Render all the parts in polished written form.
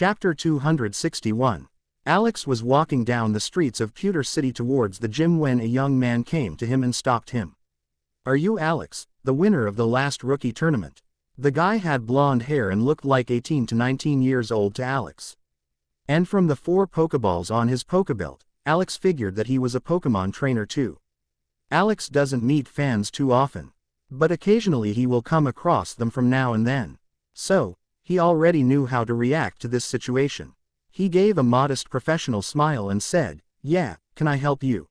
Chapter 261. Alex was walking down the streets of Pewter City towards the gym when a young man came to him and stopped him. "Are you Alex, the winner of the last rookie tournament?" The guy had blonde hair and looked like 18 to 19 years old to Alex. And from the 4 Pokeballs on his Pokebelt, Alex figured that he was a Pokemon trainer too. Alex doesn't meet fans too often, but occasionally he will come across them from now and then. So, he already knew how to react to this situation. He gave a modest professional smile and said, "Yeah, can I help you?"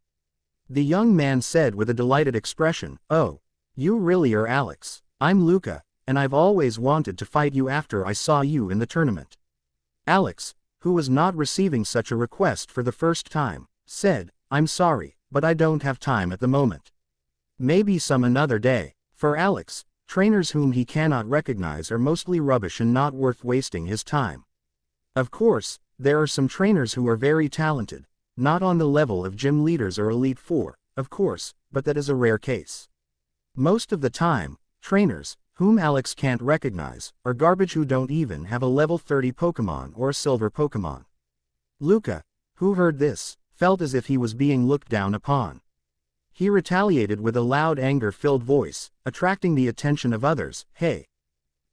The young man said with a delighted expression, "Oh, you really are Alex. I'm Luca, and I've always wanted to fight you after I saw you in the tournament." Alex, who was not receiving such a request for the first time, said, "I'm sorry, but I don't have time at the moment. Maybe some another day." For Alex, trainers whom he cannot recognize are mostly rubbish and not worth wasting his time. Of course, there are some trainers who are very talented, not on the level of gym leaders or Elite Four, of course, but that is a rare case. Most of the time, trainers, whom Alex can't recognize, are garbage who don't even have a level 30 Pokemon or a silver Pokemon. Luca, who heard this, felt as if he was being looked down upon. He retaliated with a loud anger-filled voice, attracting the attention of others. "Hey!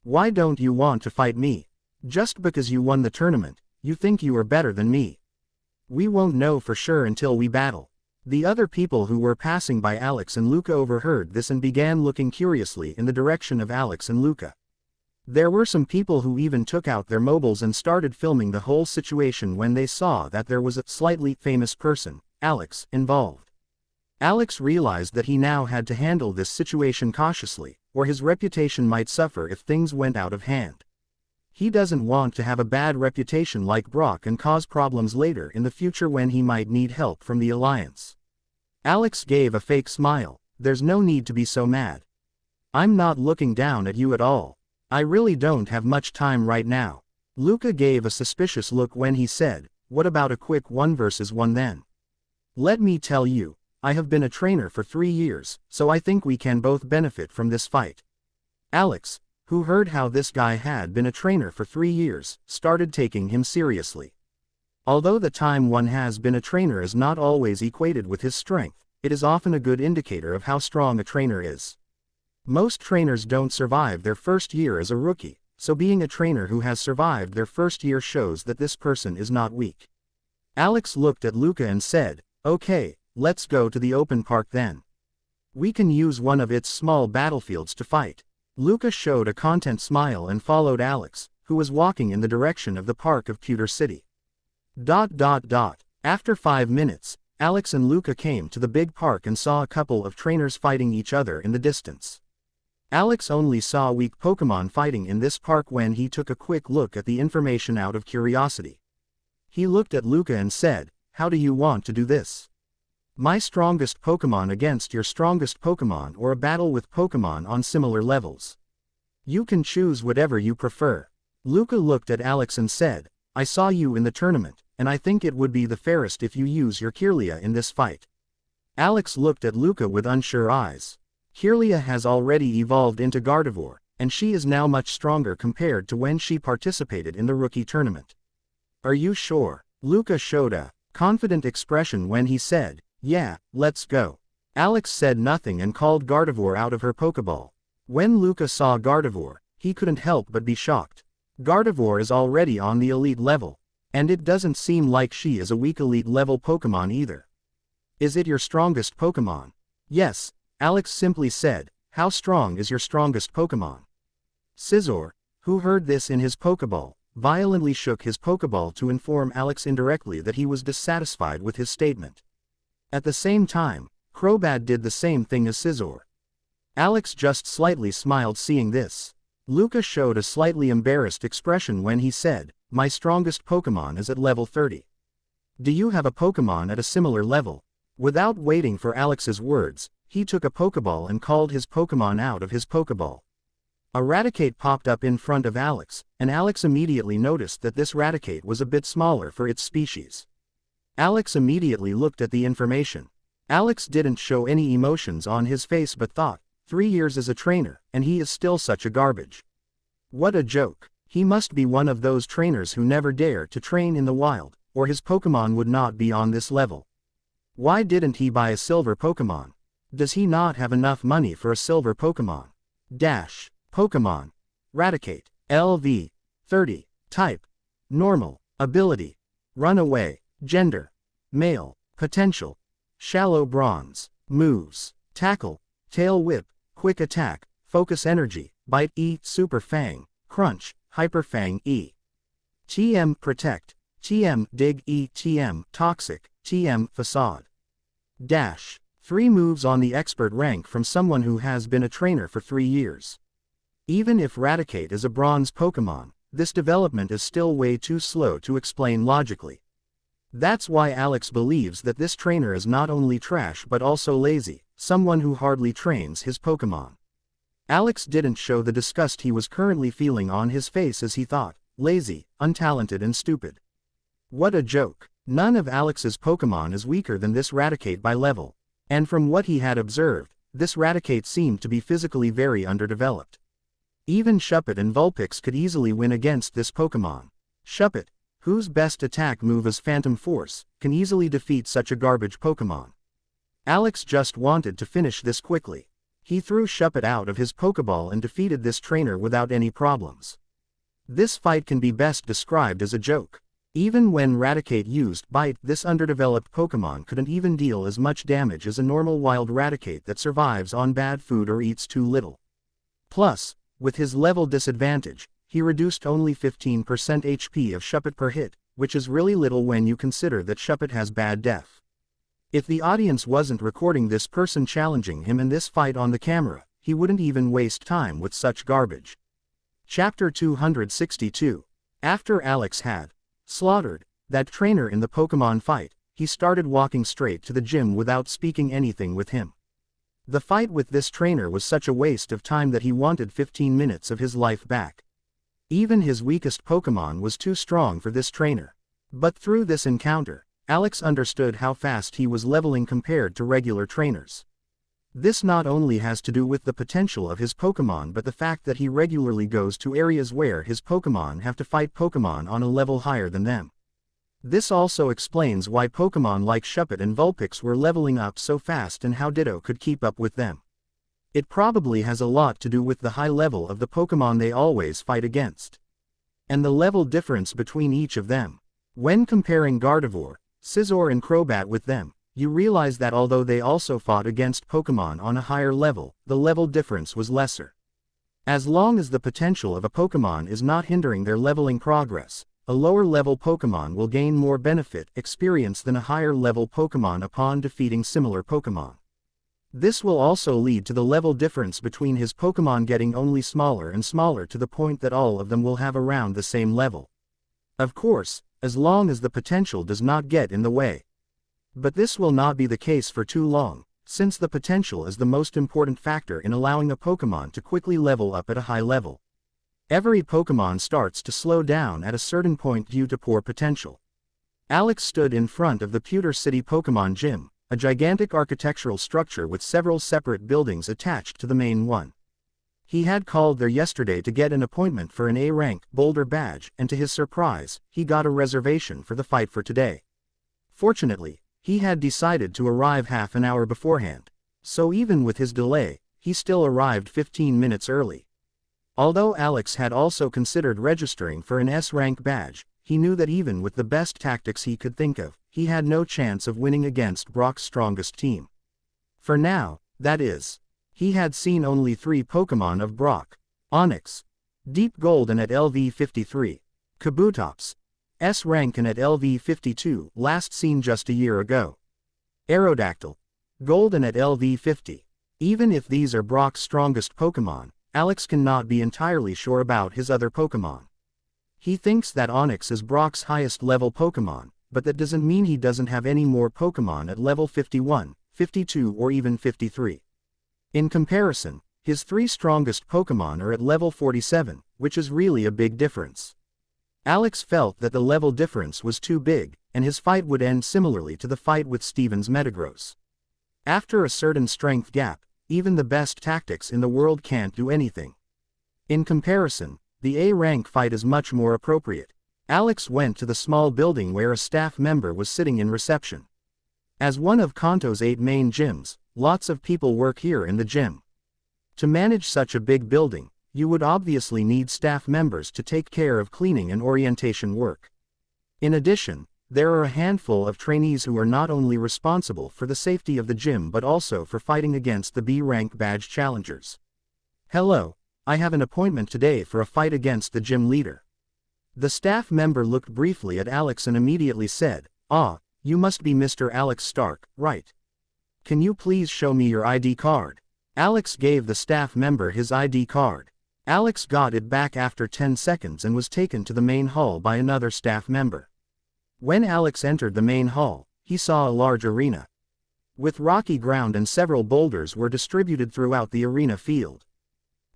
Why don't you want to fight me? Just because you won the tournament, you think you are better than me? We won't know for sure until we battle." The other people who were passing by Alex and Luca overheard this and began looking curiously in the direction of Alex and Luca. There were some people who even took out their mobiles and started filming the whole situation when they saw that there was a slightly famous person, Alex, involved. Alex realized that he now had to handle this situation cautiously, or his reputation might suffer if things went out of hand. He doesn't want to have a bad reputation like Brock and cause problems later in the future when he might need help from the Alliance. Alex gave a fake smile. "There's no need to be so mad. I'm not looking down at you at all. I really don't have much time right now." Luca gave a suspicious look when he said, "What about a quick 1v1 then? Let me tell you, I have been a trainer for 3 years, so I think we can both benefit from this fight." Alex, who heard how this guy had been a trainer for 3 years, started taking him seriously. Although the time one has been a trainer is not always equated with his strength, it is often a good indicator of how strong a trainer is. Most trainers don't survive their first year as a rookie, so being a trainer who has survived their first year shows that this person is not weak. Alex looked at Luca and said, "Okay, let's go to the open park then. We can use one of its small battlefields to fight." Luca showed a content smile and followed Alex, who was walking in the direction of the park of Pewter City. After 5 minutes, Alex and Luca came to the big park and saw a couple of trainers fighting each other in the distance. Alex only saw weak Pokemon fighting in this park when he took a quick look at the information out of curiosity. He looked at Luca and said, "How do you want to do this? My strongest Pokemon against your strongest Pokemon or a battle with Pokemon on similar levels? You can choose whatever you prefer." Luca looked at Alex and said, "I saw you in the tournament, and I think it would be the fairest if you use your Kirlia in this fight." Alex looked at Luca with unsure eyes. Kirlia has already evolved into Gardevoir, and she is now much stronger compared to when she participated in the rookie tournament. "Are you sure?" Luca showed a confident expression when he said, "Yeah, let's go." Alex said nothing and called Gardevoir out of her Pokeball. When Luca saw Gardevoir, he couldn't help but be shocked. Gardevoir is already on the elite level, and it doesn't seem like she is a weak elite level Pokemon either. "Is it your strongest Pokemon?" "Yes," Alex simply said. "How strong is your strongest Pokemon?" Scizor, who heard this in his Pokeball, violently shook his Pokeball to inform Alex indirectly that he was dissatisfied with his statement. At the same time, Crobat did the same thing as Scizor. Alex just slightly smiled seeing this. Luca showed a slightly embarrassed expression when he said, "My strongest Pokemon is at level 30. Do you have a Pokemon at a similar level?" Without waiting for Alex's words, he took a Pokeball and called his Pokemon out of his Pokeball. A Raticate popped up in front of Alex, and Alex immediately noticed that this Raticate was a bit smaller for its species. Alex immediately looked at the information. Alex didn't show any emotions on his face but thought, 3 years as a trainer, and he is still such a garbage. What a joke. He must be one of those trainers who never dare to train in the wild, or his Pokémon would not be on this level. Why didn't he buy a silver Pokémon? Does he not have enough money for a silver Pokémon? Dash. Pokémon. Raticate. LV. 30. Type. Normal. Ability. Runaway. Gender. Male. Potential. Shallow Bronze. Moves. Tackle. Tail Whip. Quick Attack. Focus Energy. Bite E. Super Fang. Crunch. Hyper Fang E. TM Protect. TM Dig E. TM Toxic. TM Facade. Dash. 3 moves on the expert rank from someone who has been a trainer for 3 years. Even if Raticate is a bronze Pokémon, this development is still way too slow to explain logically. That's why Alex believes that this trainer is not only trash but also lazy, someone who hardly trains his Pokémon. Alex didn't show the disgust he was currently feeling on his face as he thought, lazy, untalented and stupid. What a joke. None of Alex's Pokémon is weaker than this Raticate by level. And from what he had observed, this Raticate seemed to be physically very underdeveloped. Even Shuppet and Vulpix could easily win against this Pokémon. Shuppet, whose best attack move is Phantom Force, can easily defeat such a garbage Pokémon. Alex just wanted to finish this quickly. He threw Shuppet out of his Pokéball and defeated this trainer without any problems. This fight can be best described as a joke. Even when Raticate used Bite, this underdeveloped Pokémon couldn't even deal as much damage as a normal wild Raticate that survives on bad food or eats too little. Plus, with his level disadvantage, he reduced only 15% HP of Shuppet per hit, which is really little when you consider that Shuppet has bad def. If the audience wasn't recording this person challenging him in this fight on the camera, he wouldn't even waste time with such garbage. Chapter 262. After Alex had slaughtered that trainer in the Pokémon fight, he started walking straight to the gym without speaking anything with him. The fight with this trainer was such a waste of time that he wanted 15 minutes of his life back. Even his weakest Pokémon was too strong for this trainer. But through this encounter, Alex understood how fast he was leveling compared to regular trainers. This not only has to do with the potential of his Pokémon but the fact that he regularly goes to areas where his Pokémon have to fight Pokémon on a level higher than them. This also explains why Pokémon like Shuppet and Vulpix were leveling up so fast and how Ditto could keep up with them. It probably has a lot to do with the high level of the Pokémon they always fight against. And the level difference between each of them. When comparing Gardevoir, Scizor and Crobat with them, you realize that although they also fought against Pokémon on a higher level, the level difference was lesser. As long as the potential of a Pokémon is not hindering their leveling progress, a lower level Pokémon will gain more benefit experience than a higher level Pokémon upon defeating similar Pokémon. This will also lead to the level difference between his Pokémon getting only smaller and smaller to the point that all of them will have around the same level. Of course, as long as the potential does not get in the way. But this will not be the case for too long, since the potential is the most important factor in allowing a Pokémon to quickly level up at a high level. Every Pokémon starts to slow down at a certain point due to poor potential. Alex stood in front of the Pewter City Pokémon Gym, a gigantic architectural structure with several separate buildings attached to the main one. He had called there yesterday to get an appointment for an A-rank Boulder badge, and to his surprise, he got a reservation for the fight for today. Fortunately, he had decided to arrive half an hour beforehand, so even with his delay, he still arrived 15 minutes early. Although Alex had also considered registering for an S-rank badge, he knew that even with the best tactics he could think of, he had no chance of winning against Brock's strongest team. For now, that is. He had seen only 3 Pokémon of Brock. Onix, Deep Golden at LV 53, Kabutops, S-rank and at LV 52, last seen just a year ago. Aerodactyl, Golden at LV 50. Even if these are Brock's strongest Pokémon, Alex cannot be entirely sure about his other Pokémon. He thinks that Onix is Brock's highest level Pokémon, but that doesn't mean he doesn't have any more Pokémon at level 51, 52 or even 53. In comparison, his 3 strongest Pokémon are at level 47, which is really a big difference. Alex felt that the level difference was too big, and his fight would end similarly to the fight with Steven's Metagross. After a certain strength gap, even the best tactics in the world can't do anything. In comparison, The A-rank fight is much more appropriate. Alex went to the small building where a staff member was sitting in reception. As one of Kanto's 8 main gyms, lots of people work here in the gym. To manage such a big building, you would obviously need staff members to take care of cleaning and orientation work. In addition, there are a handful of trainees who are not only responsible for the safety of the gym but also for fighting against the B-rank badge challengers. Hello, I have an appointment today for a fight against the gym leader. The staff member looked briefly at Alex and immediately said, "Ah, you must be Mr. Alex Stark, right? Can you please show me your ID card?" Alex gave the staff member his ID card. Alex got it back after 10 seconds and was taken to the main hall by another staff member. When Alex entered the main hall, he saw a large arena. With rocky ground and several boulders were distributed throughout the arena field.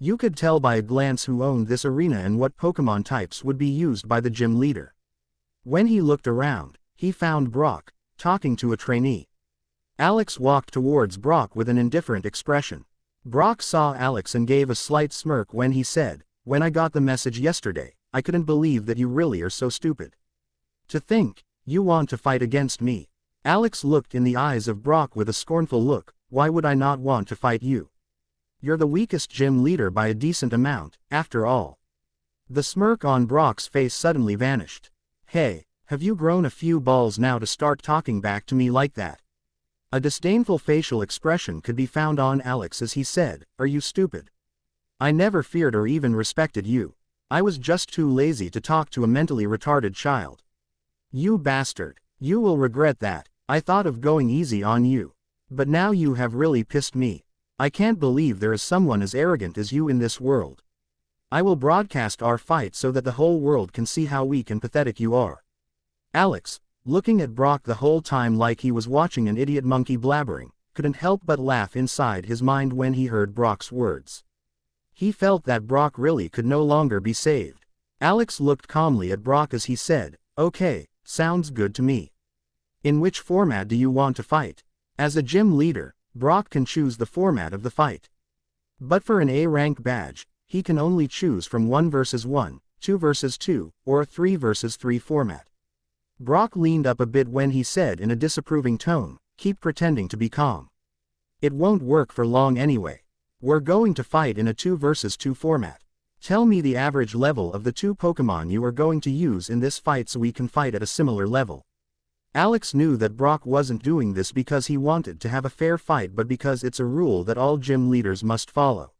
You could tell by a glance who owned this arena and what Pokemon types would be used by the gym leader. When he looked around, he found Brock, talking to a trainee. Alex walked towards Brock with an indifferent expression. Brock saw Alex and gave a slight smirk when he said, "When I got the message yesterday, I couldn't believe that you really are so stupid. To think, you want to fight against me." Alex looked in the eyes of Brock with a scornful look. "Why would I not want to fight you? You're the weakest gym leader by a decent amount, after all." The smirk on Brock's face suddenly vanished. "Hey, have you grown a few balls now to start talking back to me like that?" A disdainful facial expression could be found on Alex as he said, "Are you stupid? I never feared or even respected you. I was just too lazy to talk to a mentally retarded child. You bastard, you will regret that. I thought of going easy on you. But now you have really pissed me. I can't believe there is someone as arrogant as you in this world. I will broadcast our fight so that the whole world can see how weak and pathetic you are." Alex, looking at Brock the whole time like he was watching an idiot monkey blabbering, couldn't help but laugh inside his mind when he heard Brock's words. He felt that Brock really could no longer be saved. Alex looked calmly at Brock as he said, "Okay, sounds good to me. In which format do you want to fight?" As a gym leader, Brock can choose the format of the fight. But for an A-rank badge, he can only choose from 1 versus 1, 2 versus 2, or a 3 versus 3 format. Brock leaned up a bit when he said in a disapproving tone, "Keep pretending to be calm. It won't work for long anyway. We're going to fight in a 2 versus 2 format. Tell me the average level of the 2 Pokemon you are going to use in this fight so we can fight at a similar level." Alex knew that Brock wasn't doing this because he wanted to have a fair fight but because it's a rule that all gym leaders must follow.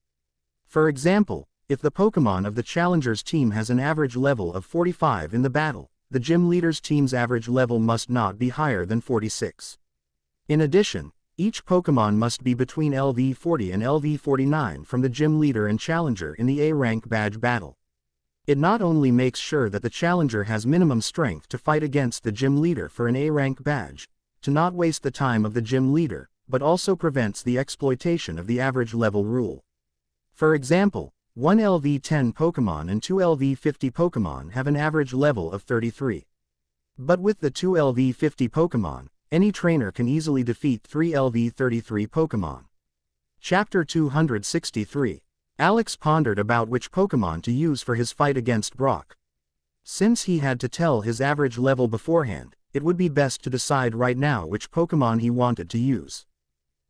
For example, if the Pokemon of the challenger's team has an average level of 45 in the battle, the gym leader's team's average level must not be higher than 46. In addition, each Pokemon must be between LV 40 and LV 49 from the gym leader and challenger in the A-rank badge battle. It not only makes sure that the challenger has minimum strength to fight against the gym leader for an A-rank badge, to not waste the time of the gym leader, but also prevents the exploitation of the average level rule. For example, 1 LV10 Pokemon and 2 LV50 Pokemon have an average level of 33. But with the 2 LV50 Pokemon, any trainer can easily defeat 3 LV33 Pokemon. Chapter 263. Alex pondered about which Pokemon to use for his fight against Brock. Since he had to tell his average level beforehand, it would be best to decide right now which Pokemon he wanted to use.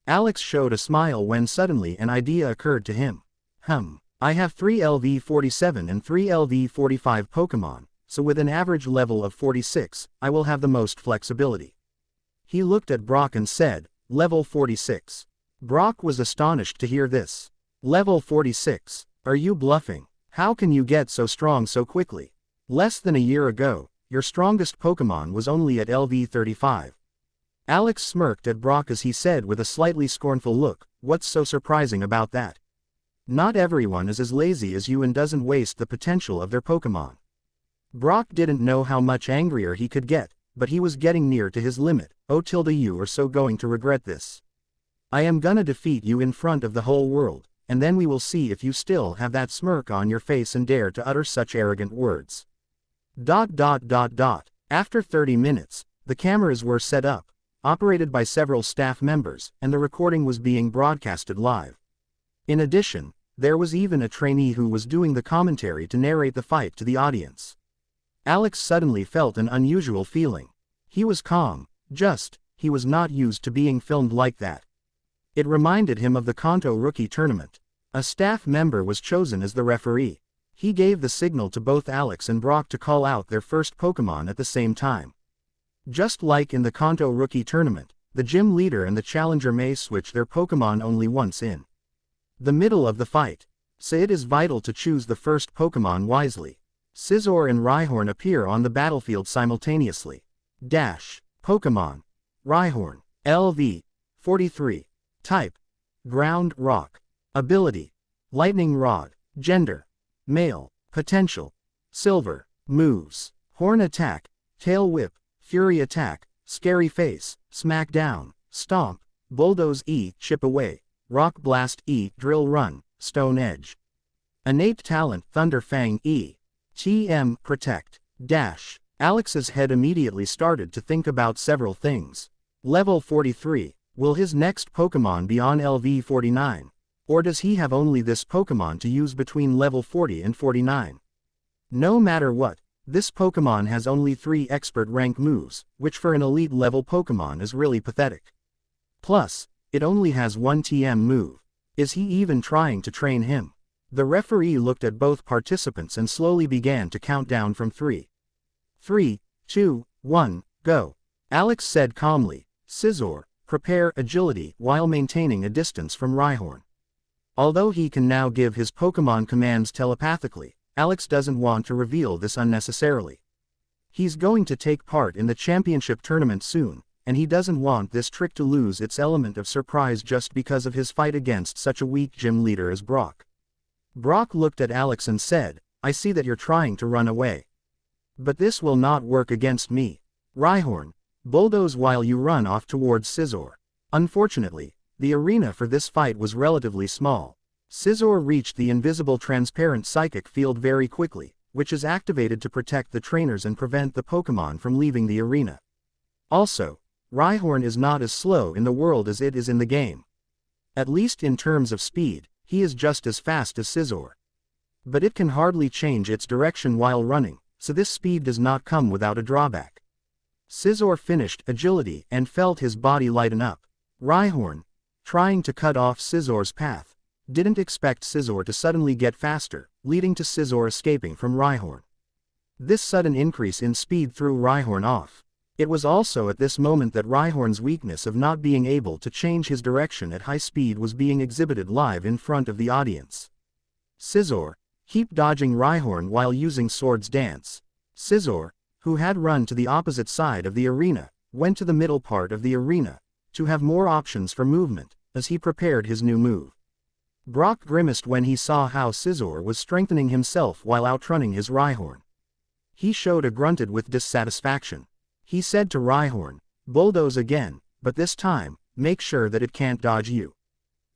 Alex showed a smile when suddenly an idea occurred to him. I have 3 LV47 and 3 LV45 Pokemon, so with an average level of 46, I will have the most flexibility." He looked at Brock and said, "Level 46. Brock was astonished to hear this. "Level 46? Are you bluffing? How can you get so strong so quickly? Less than a year ago, your strongest Pokemon was only at LV 35. Alex smirked at Brock as he said with a slightly scornful look, "What's so surprising about that? Not everyone is as lazy as you and doesn't waste the potential of their Pokemon." Brock didn't know how much angrier he could get, but he was getting near to his limit. You are so going to regret this. I am gonna defeat you in front of the whole world, and then we will see if you still have that smirk on your face and dare to utter such arrogant words. After 30 minutes, the cameras were set up, operated by several staff members, and the recording was being broadcasted live. In addition, There was even a trainee who was doing the commentary to narrate the fight to the audience. Alex suddenly felt an unusual feeling. He was calm, he was not used to being filmed like that. It reminded him of the Kanto rookie tournament. A staff member was chosen as the referee. He gave the signal to both Alex and Brock to call out their first Pokemon at the same time. Just like in the Kanto rookie tournament, the gym leader and the challenger may switch their Pokemon only once in the middle of the fight, so it is vital to choose the first Pokemon wisely. Scizor and Rhyhorn appear on the battlefield simultaneously. Pokemon. Rhyhorn. LV. 43. Type. Ground Rock. Ability. Lightning Rod. Gender. Male. Potential. Silver. Moves. Horn Attack. Tail Whip. Fury Attack. Scary Face. Smackdown. Stomp. Bulldoze E. Chip Away. Rock Blast E. Drill Run. Stone Edge. Innate Talent Thunder Fang E. TM Protect. Alex's head immediately started to think about several things. Level 43. Will his next Pokemon be on LV 49? Or does he have only this Pokemon to use between level 40 and 49? No matter what, this Pokemon has only 3 expert rank moves, which for an elite level Pokemon is really pathetic. Plus, it only has 1 TM move. Is he even trying to train him? The referee looked at both participants and slowly began to count down from 3. 3, 2, 1, go. Alex said calmly, Scizor, prepare agility while maintaining a distance from Rhyhorn. Although he can now give his Pokemon commands telepathically, Alex doesn't want to reveal this unnecessarily. He's going to take part in the championship tournament soon, and he doesn't want this trick to lose its element of surprise just because of his fight against such a weak gym leader as Brock. Brock looked at Alex and said, I see that you're trying to run away. But this will not work against me. Rhyhorn, bulldoze while you run off towards Scizor. Unfortunately, the arena for this fight was relatively small. Scizor reached the invisible transparent psychic field very quickly, which is activated to protect the trainers and prevent the Pokemon from leaving the arena. Also, Rhyhorn is not as slow in the world as it is in the game. At least in terms of speed, he is just as fast as Scizor. But it can hardly change its direction while running, so this speed does not come without a drawback. Scizor finished agility and felt his body lighten up. Rhyhorn, trying to cut off Scizor's path, didn't expect Scizor to suddenly get faster, leading to Scizor escaping from Rhyhorn. This sudden increase in speed threw Rhyhorn off. It was also at this moment that Rhyhorn's weakness of not being able to change his direction at high speed was being exhibited live in front of the audience. Scizor, keep dodging Rhyhorn while using Swords Dance. Scizor, who had run to the opposite side of the arena, went to the middle part of the arena, to have more options for movement, as he prepared his new move. Brock grimaced when he saw how Scizor was strengthening himself while outrunning his Rhyhorn. He showed a grunted with dissatisfaction. He said to Rhyhorn, bulldoze again, but this time, make sure that it can't dodge you.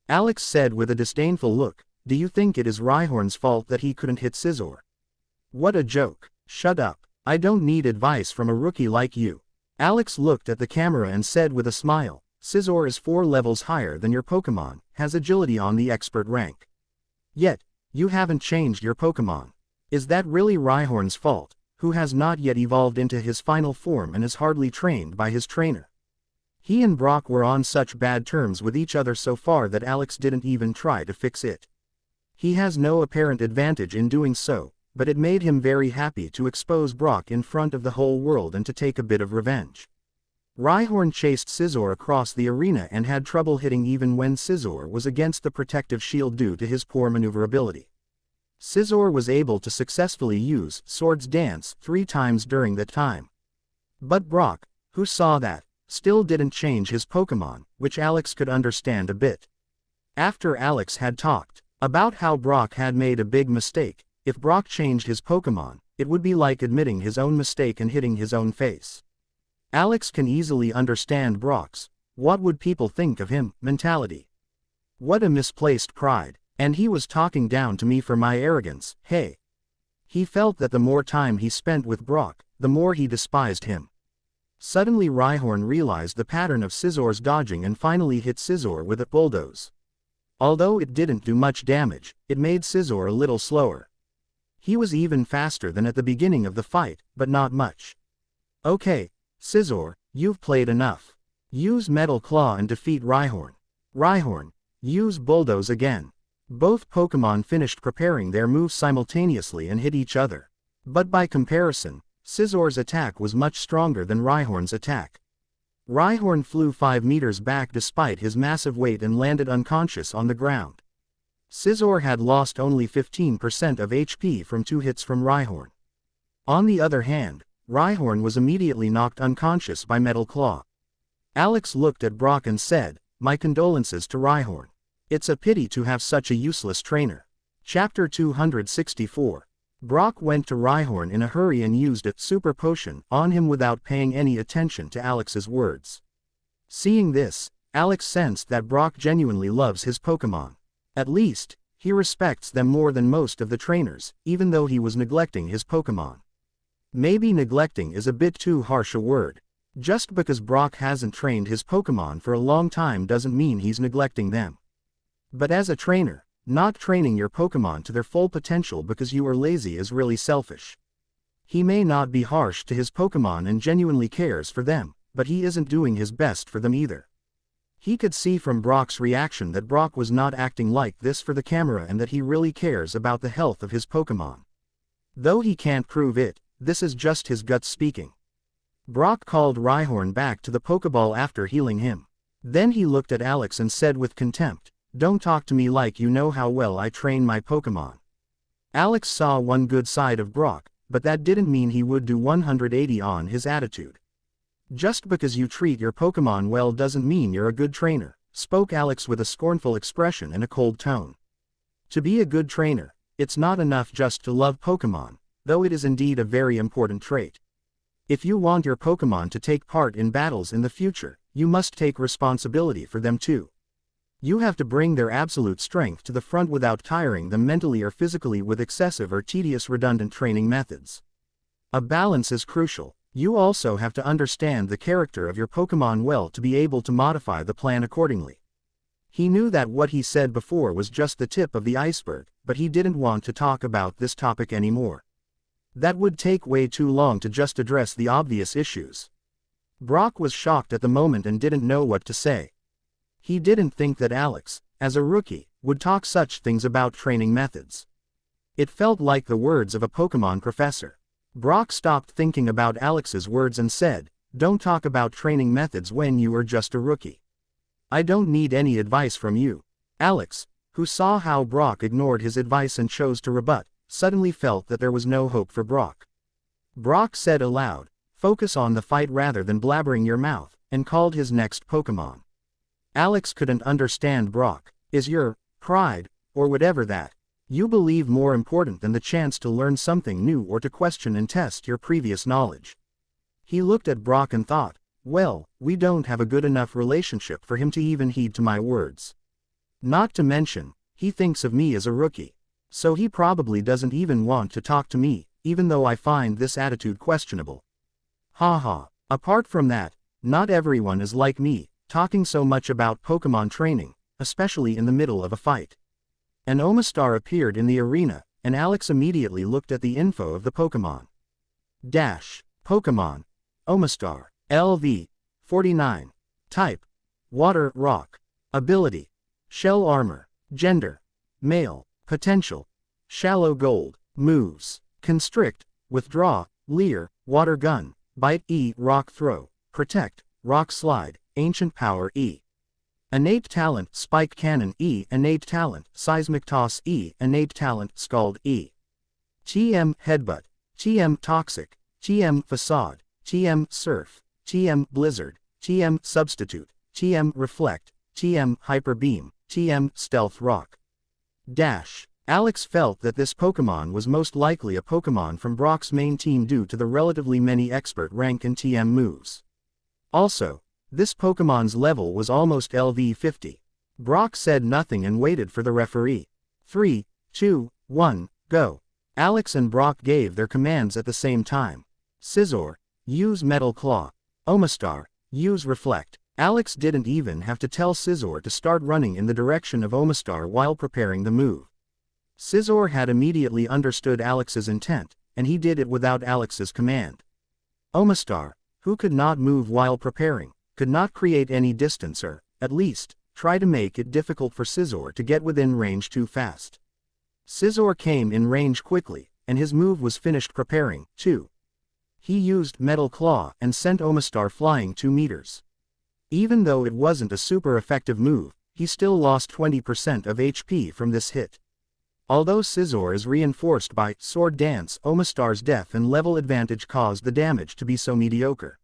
Alex said with a disdainful look, do you think it is Rhyhorn's fault that he couldn't hit Scizor? What a joke. Shut up. I don't need advice from a rookie like you. Alex looked at the camera and said with a smile, Scizor is 4 levels higher than your Pokemon, has agility on the expert rank. Yet, you haven't changed your Pokemon. Is that really Rhyhorn's fault, who has not yet evolved into his final form and is hardly trained by his trainer? He and Brock were on such bad terms with each other so far that Alex didn't even try to fix it. He has no apparent advantage in doing so, but it made him very happy to expose Brock in front of the whole world and to take a bit of revenge. Rhyhorn chased Scizor across the arena and had trouble hitting even when Scizor was against the protective shield due to his poor maneuverability. Scizor was able to successfully use Swords Dance 3 times during that time. But Brock, who saw that, still didn't change his Pokemon, which Alex could understand a bit. After Alex had talked about how Brock had made a big mistake, if Brock changed his Pokemon, it would be like admitting his own mistake and hitting his own face. Alex can easily understand Brock's "what would people think of him" mentality. What a misplaced pride. And he was talking down to me for my arrogance, hey. He felt that the more time he spent with Brock, the more he despised him. Suddenly Rhyhorn realized the pattern of Scizor's dodging and finally hit Scizor with a bulldoze. Although it didn't do much damage, it made Scizor a little slower. He was even faster than at the beginning of the fight, but not much. Okay, Scizor, you've played enough. Use Metal Claw and defeat Rhyhorn. Rhyhorn, use Bulldoze again. Both Pokémon finished preparing their moves simultaneously and hit each other. But by comparison, Scizor's attack was much stronger than Rhyhorn's attack. Rhyhorn flew 5 meters back despite his massive weight and landed unconscious on the ground. Scizor had lost only 15% of HP from 2 hits from Rhyhorn. On the other hand, Rhyhorn was immediately knocked unconscious by Metal Claw. Alex looked at Brock and said, "My condolences to Rhyhorn. It's a pity to have such a useless trainer." Chapter 264. Brock went to Rhyhorn in a hurry and used a super potion on him without paying any attention to Alex's words. Seeing this, Alex sensed that Brock genuinely loves his Pokémon. At least, he respects them more than most of the trainers, even though he was neglecting his Pokémon. Maybe neglecting is a bit too harsh a word. Just because Brock hasn't trained his Pokémon for a long time doesn't mean he's neglecting them. But as a trainer, not training your Pokémon to their full potential because you are lazy is really selfish. He may not be harsh to his Pokémon and genuinely cares for them, but he isn't doing his best for them either. He could see from Brock's reaction that Brock was not acting like this for the camera and that he really cares about the health of his Pokémon. Though he can't prove it, this is just his guts speaking. Brock called Rhyhorn back to the Pokéball after healing him. Then he looked at Alex and said with contempt, "Don't talk to me like you know how well I train my Pokémon." Alex saw one good side of Brock, but that didn't mean he would do 180 on his attitude. "Just because you treat your Pokémon well doesn't mean you're a good trainer," spoke Alex with a scornful expression and a cold tone. To be a good trainer, it's not enough just to love Pokémon, though it is indeed a very important trait. If you want your Pokémon to take part in battles in the future, you must take responsibility for them too. You have to bring their absolute strength to the front without tiring them mentally or physically with excessive or tedious redundant training methods. A balance is crucial. You also have to understand the character of your Pokémon well to be able to modify the plan accordingly. He knew that what he said before was just the tip of the iceberg, but he didn't want to talk about this topic anymore. That would take way too long to just address the obvious issues. Brock was shocked at the moment and didn't know what to say. He didn't think that Alex, as a rookie, would talk such things about training methods. It felt like the words of a Pokémon professor. Brock stopped thinking about Alex's words and said, "Don't talk about training methods when you are just a rookie. I don't need any advice from you." Alex, who saw how Brock ignored his advice and chose to rebut, suddenly felt that there was no hope for Brock. Brock said aloud, "Focus on the fight rather than blabbering your mouth," and called his next Pokémon. Alex couldn't understand Brock. Is your pride, or whatever that you believe, more important than the chance to learn something new or to question and test your previous knowledge? He looked at Brock and thought, well, we don't have a good enough relationship for him to even heed to my words. Not to mention, he thinks of me as a rookie. So he probably doesn't even want to talk to me, even though I find this attitude questionable. Haha. Apart from that, not everyone is like me, talking so much about Pokémon training, especially in the middle of a fight. An Omastar appeared in the arena, and Alex immediately looked at the info of the Pokémon. Pokémon. Omastar. LV. 49. Type. Water Rock. Ability. Shell Armor. Gender. Male. Potential. Shallow Gold. Moves. Constrict. Withdraw. Leer. Water Gun. Bite E. Rock Throw. Protect. Rock Slide. Ancient Power E. Innate Talent Spike Cannon E. Innate Talent Seismic Toss E. Innate Talent Scald E. TM Headbutt. TM Toxic. TM Facade. TM Surf. TM Blizzard. TM Substitute. TM Reflect. TM Hyper Beam. TM Stealth Rock. Alex felt that this Pokémon was most likely a Pokémon from Brock's main team due to the relatively many expert rank and TM moves. Also, this Pokémon's level was almost LV 50. Brock said nothing and waited for the referee. 3, 2, 1, go. Alex and Brock gave their commands at the same time. Scizor, use Metal Claw. Omastar, use Reflect. Alex didn't even have to tell Scizor to start running in the direction of Omastar while preparing the move. Scizor had immediately understood Alex's intent, and he did it without Alex's command. Omastar, who could not move while preparing, could not create any distance or, at least, try to make it difficult for Scizor to get within range too fast. Scizor came in range quickly, and his move was finished preparing, too. He used Metal Claw and sent Omastar flying 2 meters. Even though it wasn't a super effective move, he still lost 20% of HP from this hit. Although Scizor is reinforced by Sword Dance, Omastar's def and level advantage caused the damage to be so mediocre.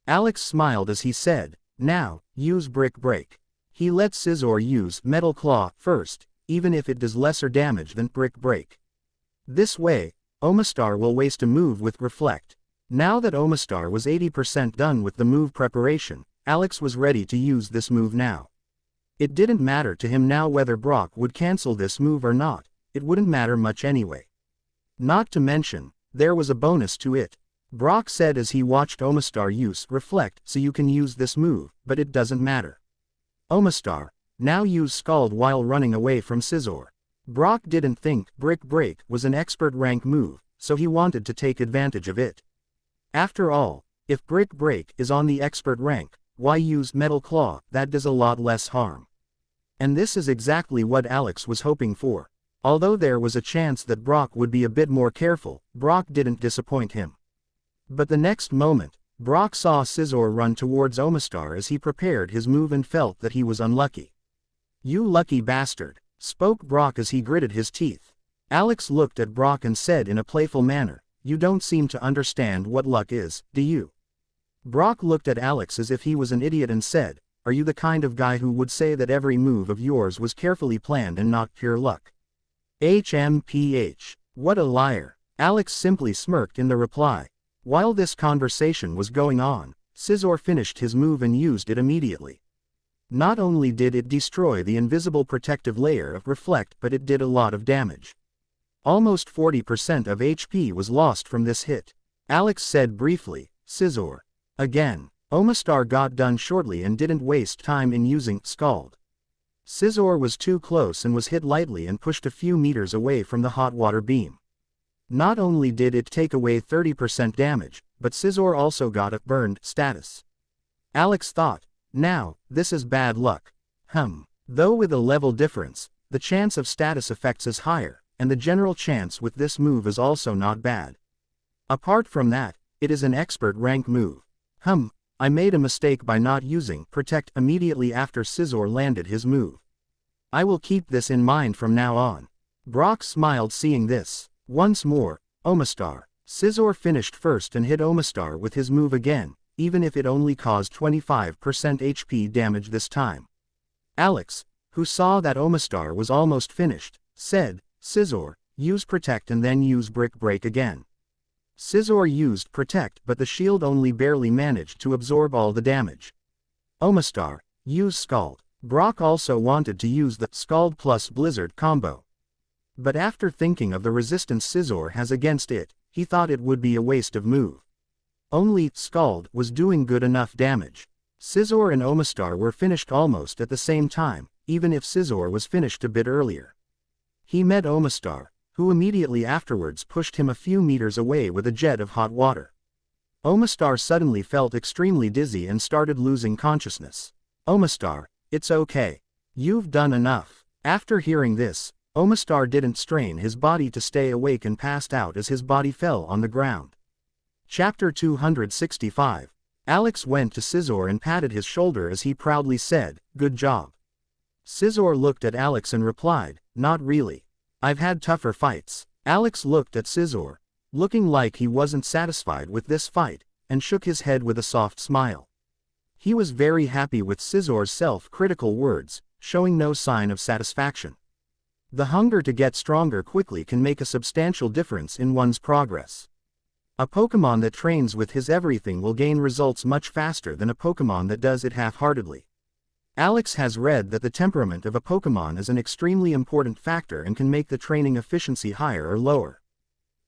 Alex smiled as he said, "Now, use Brick Break." He let Scizor use Metal Claw first, even if it does lesser damage than Brick Break. This way, Omastar will waste a move with Reflect. Now that Omastar was 80% done with the move preparation, Alex was ready to use this move now. It didn't matter to him now whether Brock would cancel this move or not, it wouldn't matter much anyway. Not to mention, there was a bonus to it. Brock said as he watched Omastar use Reflect, "So you can use this move, but it doesn't matter. Omastar, now use Scald while running away from Scizor." Brock didn't think Brick Break was an expert rank move, so he wanted to take advantage of it. After all, if Brick Break is on the expert rank, why use Metal Claw? That does a lot less harm. And this is exactly what Alex was hoping for. Although there was a chance that Brock would be a bit more careful, Brock didn't disappoint him. But the next moment, Brock saw Scizor run towards Omastar as he prepared his move and felt that he was unlucky. "You lucky bastard," spoke Brock as he gritted his teeth. Alex looked at Brock and said in a playful manner, "You don't seem to understand what luck is, do you?" Brock looked at Alex as if he was an idiot and said, "Are you the kind of guy who would say that every move of yours was carefully planned and not pure luck?" HMPH. What a liar. Alex simply smirked in the reply. While this conversation was going on, Scizor finished his move and used it immediately. Not only did it destroy the invisible protective layer of Reflect, but it did a lot of damage. Almost 40% of HP was lost from this hit. Alex said briefly, "Scizor." Again, Omastar got done shortly and didn't waste time in using Scald. Scizor was too close and was hit lightly and pushed a few meters away from the hot water beam. Not only did it take away 30% damage, but Scizor also got a burned status. Alex thought, now, this is bad luck. Though with a level difference, the chance of status effects is higher, and the general chance with this move is also not bad. Apart from that, it is an expert rank move. I made a mistake by not using Protect immediately after Scizor landed his move. I will keep this in mind from now on. Brock smiled seeing this. Once more, Omastar. Scizor finished first and hit Omastar with his move again, even if it only caused 25% HP damage this time. Alex, who saw that Omastar was almost finished, said, "Scizor, use Protect and then use Brick Break again." Scizor used Protect, but the shield only barely managed to absorb all the damage. Omastar, use Scald. Brock also wanted to use the Scald plus Blizzard combo. But after thinking of the resistance Scizor has against it, he thought it would be a waste of move. Only Scald was doing good enough damage. Scizor and Omastar were finished almost at the same time, even if Scizor was finished a bit earlier. He met Omastar, who immediately afterwards pushed him a few meters away with a jet of hot water. Omastar suddenly felt extremely dizzy and started losing consciousness. "Omastar, it's okay. You've done enough." After hearing this, Omastar didn't strain his body to stay awake and passed out as his body fell on the ground. Chapter 265. Alex went to Scizor and patted his shoulder as he proudly said, "Good job." Scizor looked at Alex and replied, "Not really. I've had tougher fights." Alex looked at Scizor, looking like he wasn't satisfied with this fight, and shook his head with a soft smile. He was very happy with Scizor's self-critical words, showing no sign of satisfaction. The hunger to get stronger quickly can make a substantial difference in one's progress. A Pokémon that trains with his everything will gain results much faster than a Pokémon that does it half-heartedly. Alex has read that the temperament of a Pokémon is an extremely important factor and can make the training efficiency higher or lower.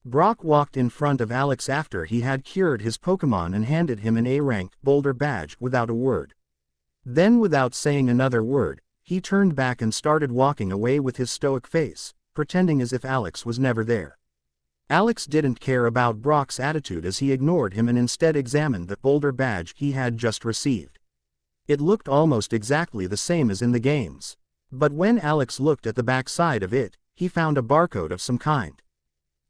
Brock walked in front of Alex after he had cured his Pokémon and handed him an A-rank Boulder badge without a word. Then without saying another word, he turned back and started walking away with his stoic face, pretending as if Alex was never there. Alex didn't care about Brock's attitude as he ignored him and instead examined the boulder badge he had just received. It looked almost exactly the same as in the games. But when Alex looked at the backside of it, he found a barcode of some kind.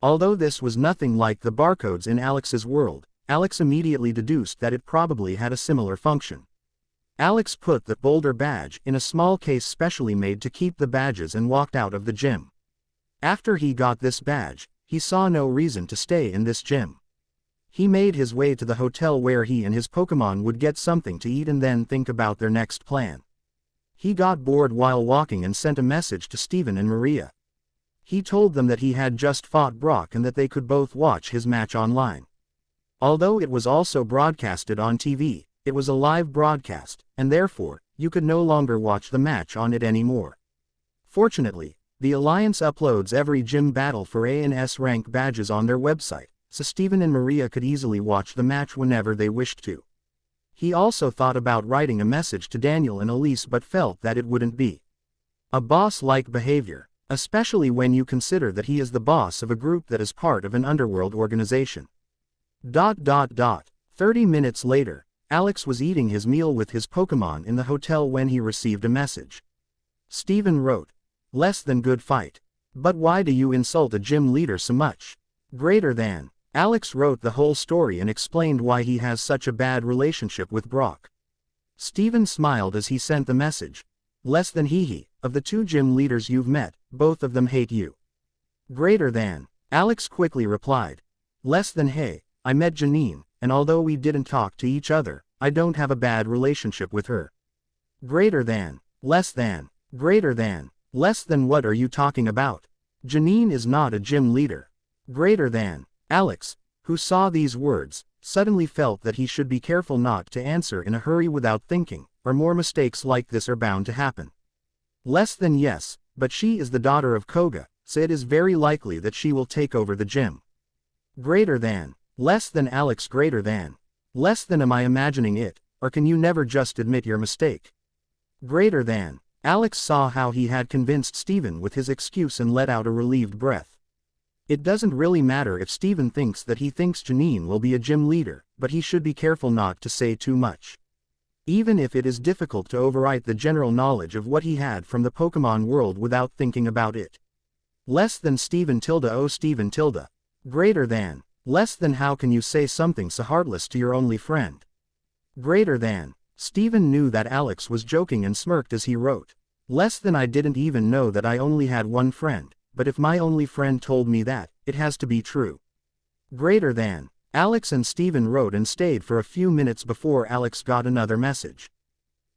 Although this was nothing like the barcodes in Alex's world, Alex immediately deduced that it probably had a similar function. Alex put the boulder badge in a small case specially made to keep the badges and walked out of the gym. After he got this badge, he saw no reason to stay in this gym. He made his way to the hotel where he and his Pokémon would get something to eat and then think about their next plan. He got bored while walking and sent a message to Steven and Maria. He told them that he had just fought Brock and that they could both watch his match online. Although it was also broadcasted on TV, it was a live broadcast, and therefore, you could no longer watch the match on it anymore. Fortunately, the Alliance uploads every gym battle for A and S rank badges on their website, so Steven and Maria could easily watch the match whenever they wished to. He also thought about writing a message to Daniel and Elise but felt that it wouldn't be a boss-like behavior, especially when you consider that he is the boss of a group that is part of an underworld organization. 30 minutes later, Alex was eating his meal with his Pokémon in the hotel when he received a message. Steven wrote, "Less than good fight. But why do you insult a gym leader so much? Greater than." Alex wrote the whole story and explained why he has such a bad relationship with Brock. Steven smiled as he sent the message. "Less than hee. Of the two gym leaders you've met, both of them hate you." Greater than. Alex quickly replied. "Less than hey, I met Janine, and although we didn't talk to each other, I don't have a bad relationship with her." Greater than. Less than. Greater than. Less than what are you talking about? Janine is not a gym leader. Greater than. Alex, who saw these words, suddenly felt that he should be careful not to answer in a hurry without thinking, or more mistakes like this are bound to happen. Less than yes, but she is the daughter of Koga, so it is very likely that she will take over the gym. Greater than. Less than Alex. Greater than. Less than am I imagining it, or can you never just admit your mistake? Greater than. Alex saw how he had convinced Steven with his excuse and let out a relieved breath. It doesn't really matter if Steven thinks that he thinks Janine will be a gym leader, but he should be careful not to say too much. Even if it is difficult to overwrite the general knowledge of what he had from the Pokémon world without thinking about it. Less than Steven tilde. Oh Steven tilde. Greater than. Less than how can you say something so heartless to your only friend? Greater than. Steven knew that Alex was joking and smirked as he wrote. Less than I didn't even know that I only had one friend, but if my only friend told me that, it has to be true. Greater than. Alex and Steven wrote and stayed for a few minutes before Alex got another message.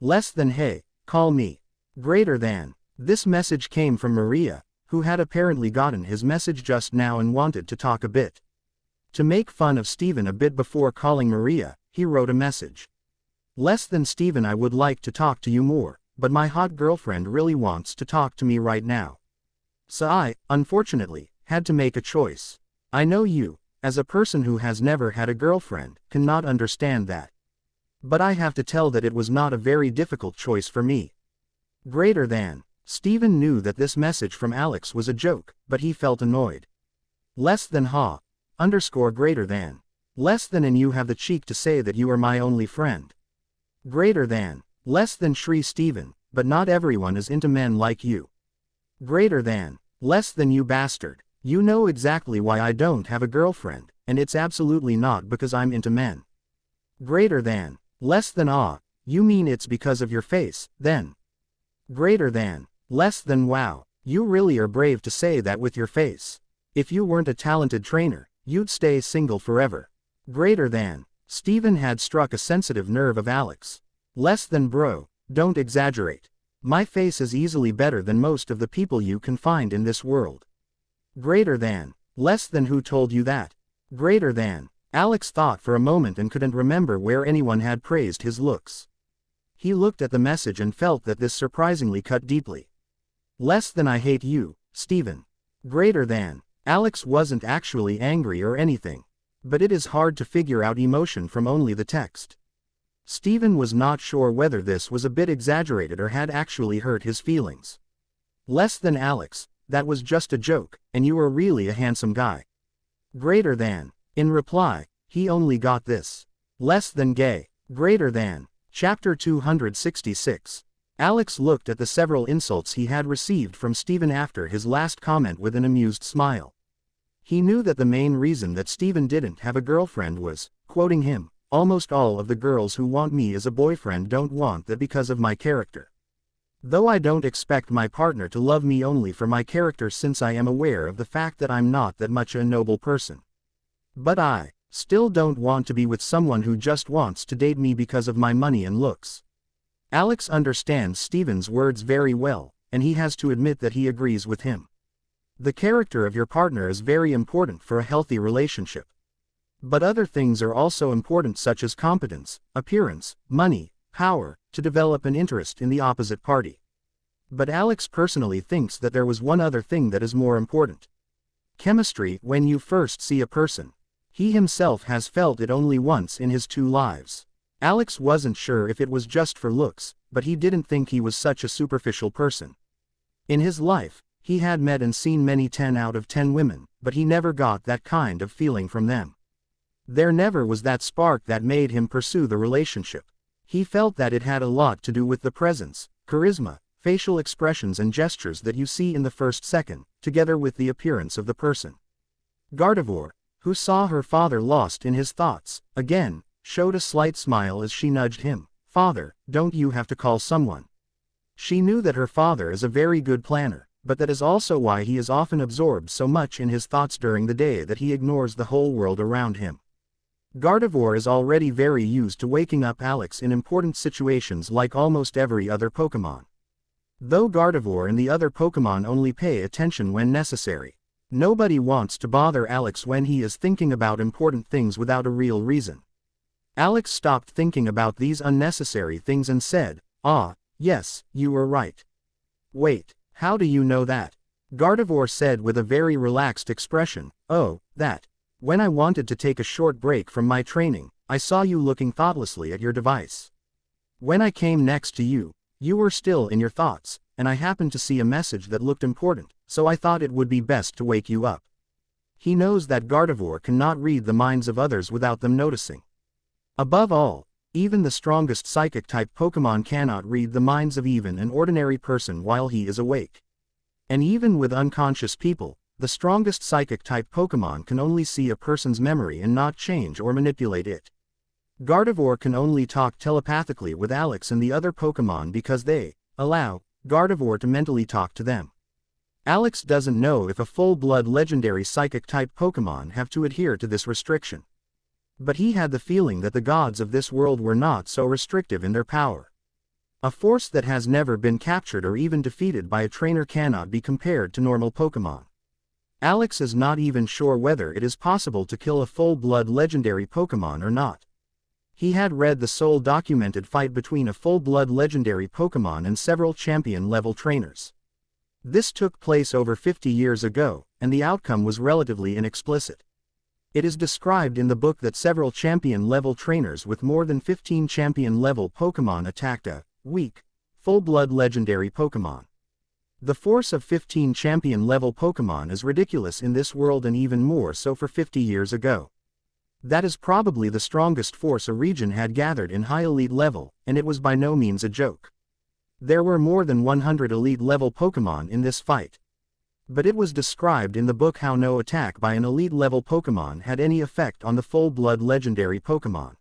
Less than hey, call me. Greater than. This message came from Maria, who had apparently gotten his message just now and wanted to talk a bit. To make fun of Steven a bit before calling Maria, he wrote a message. Less than Steven, I would like to talk to you more, but my hot girlfriend really wants to talk to me right now. So I, unfortunately, had to make a choice. I know you, as a person who has never had a girlfriend, cannot understand that. But I have to tell that it was not a very difficult choice for me. Greater than. Steven knew that this message from Alex was a joke, but he felt annoyed. Less than ha. Underscore greater than. Less than and you have the cheek to say that you are my only friend. Greater than. Less than Shri Steven, but not everyone is into men like you. Greater than. Less than you bastard. You know exactly why I don't have a girlfriend, and it's absolutely not because I'm into men. Greater than. Less than ah. You mean it's because of your face, then? Greater than. Less than wow. You really are brave to say that with your face. If you weren't a talented trainer, you'd stay single forever. Greater than. Steven had struck a sensitive nerve of Alex. Less than bro, don't exaggerate. My face is easily better than most of the people you can find in this world. Greater than. Less than who told you that? Greater than. Alex thought for a moment and couldn't remember where anyone had praised his looks. He looked at the message and felt that this surprisingly cut deeply. Less than I hate you, Steven. Greater than. Alex wasn't actually angry or anything. But it is hard to figure out emotion from only the text. Steven was not sure whether this was a bit exaggerated or had actually hurt his feelings. Less than Alex, that was just a joke, and you are really a handsome guy. Greater than. In reply, he only got this. Less than gay. Greater than. Chapter 266. Alex looked at the several insults he had received from Steven after his last comment with an amused smile. He knew that the main reason that Steven didn't have a girlfriend was, quoting him, "Almost all of the girls who want me as a boyfriend don't want that because of my character. Though I don't expect my partner to love me only for my character, since I am aware of the fact that I'm not that much a noble person. But I still don't want to be with someone who just wants to date me because of my money and looks." Alex understands Steven's words very well, and he has to admit that he agrees with him. The character of your partner is very important for a healthy relationship. But other things are also important, such as competence, appearance, money, power, to develop an interest in the opposite party. But Alex personally thinks that there was one other thing that is more important. Chemistry. When you first see a person. He himself has felt it only once in his 2 lives. Alex wasn't sure if it was just for looks, but he didn't think he was such a superficial person. In his life, he had met and seen many 10 out of 10 women, but he never got that kind of feeling from them. There never was that spark that made him pursue the relationship. He felt that it had a lot to do with the presence, charisma, facial expressions and gestures that you see in the first second, together with the appearance of the person. Gardevoir, who saw her father lost in his thoughts, again, showed a slight smile as she nudged him. "Father, don't you have to call someone?" She knew that her father is a very good planner, but that is also why he is often absorbed so much in his thoughts during the day that he ignores the whole world around him. Gardevoir is already very used to waking up Alex in important situations like almost every other Pokémon. Though Gardevoir and the other Pokémon only pay attention when necessary. Nobody wants to bother Alex when he is thinking about important things without a real reason. Alex stopped thinking about these unnecessary things and said, "Ah, yes, you were right." "Wait, how do you know that?" Gardevoir said with a very relaxed expression. "Oh, that. When I wanted to take a short break from my training, I saw you looking thoughtlessly at your device. When I came next to you, you were still in your thoughts, and I happened to see a message that looked important, so I thought it would be best to wake you up." He knows that Gardevoir cannot read the minds of others without them noticing. Above all, even the strongest psychic-type Pokémon cannot read the minds of even an ordinary person while he is awake. And even with unconscious people, the strongest psychic-type Pokémon can only see a person's memory and not change or manipulate it. Gardevoir can only talk telepathically with Alex and the other Pokémon because they allow Gardevoir to mentally talk to them. Alex doesn't know if a full-blood legendary psychic-type Pokémon have to adhere to this restriction. But he had the feeling that the gods of this world were not so restrictive in their power. A force that has never been captured or even defeated by a trainer cannot be compared to normal Pokémon. Alex is not even sure whether it is possible to kill a full-blood legendary Pokémon or not. He had read the sole documented fight between a full-blood legendary Pokémon and several champion-level trainers. This took place over 50 years ago, and the outcome was relatively inexplicit. It is described in the book that several champion-level trainers with more than 15 champion-level Pokémon attacked a weak, full-blood legendary Pokémon. The force of 15 champion-level Pokémon is ridiculous in this world and even more so for 50 years ago. That is probably the strongest force a region had gathered in high elite level, and it was by no means a joke. There were more than 100 elite-level Pokémon in this fight. But it was described in the book how no attack by an elite-level Pokémon had any effect on the full-blood legendary Pokémon.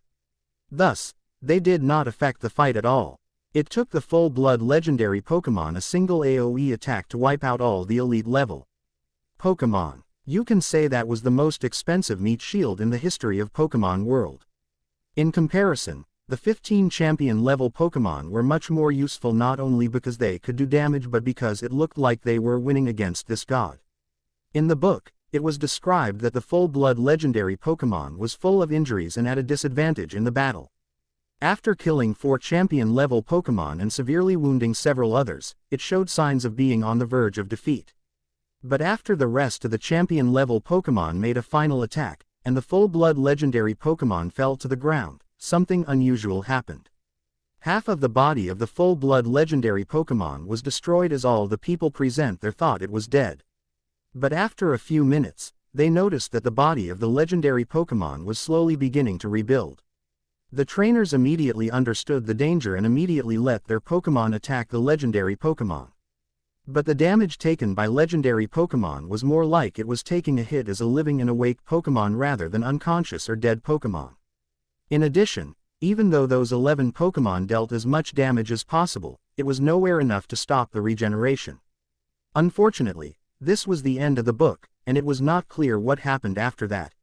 Thus, they did not affect the fight at all. It took the full-blood legendary Pokémon a single AoE attack to wipe out all the elite-level Pokémon. You can say that was the most expensive meat shield in the history of Pokémon World. In comparison, the 15 champion-level Pokémon were much more useful not only because they could do damage but because it looked like they were winning against this god. In the book, it was described that the full-blood legendary Pokémon was full of injuries and at a disadvantage in the battle. After killing 4 champion-level Pokémon and severely wounding several others, it showed signs of being on the verge of defeat. But after the rest of the champion-level Pokémon made a final attack, and the full-blood legendary Pokémon fell to the ground, something unusual happened. Half of the body of the full-blood legendary Pokémon was destroyed as all the people present there thought it was dead. But after a few minutes, they noticed that the body of the legendary Pokémon was slowly beginning to rebuild. The trainers immediately understood the danger and immediately let their Pokémon attack the legendary Pokémon. But the damage taken by legendary Pokémon was more like it was taking a hit as a living and awake Pokémon rather than unconscious or dead Pokémon. In addition, even though those 11 Pokémon dealt as much damage as possible, it was nowhere enough to stop the regeneration. Unfortunately, this was the end of the book, and it was not clear what happened after that.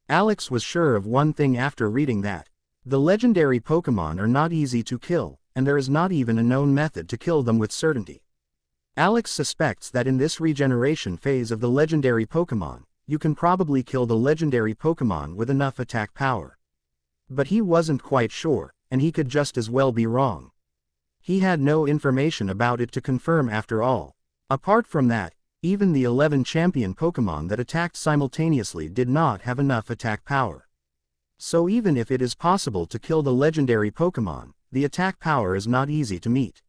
Alex was sure of one thing after reading that. The legendary Pokémon are not easy to kill, and there is not even a known method to kill them with certainty. Alex suspects that in this regeneration phase of the legendary Pokémon, you can probably kill the legendary Pokémon with enough attack power. But he wasn't quite sure, and he could just as well be wrong. He had no information about it to confirm after all. Apart from that, even the 11 champion Pokémon that attacked simultaneously did not have enough attack power. So even if it is possible to kill the legendary Pokémon, the attack power is not easy to meet.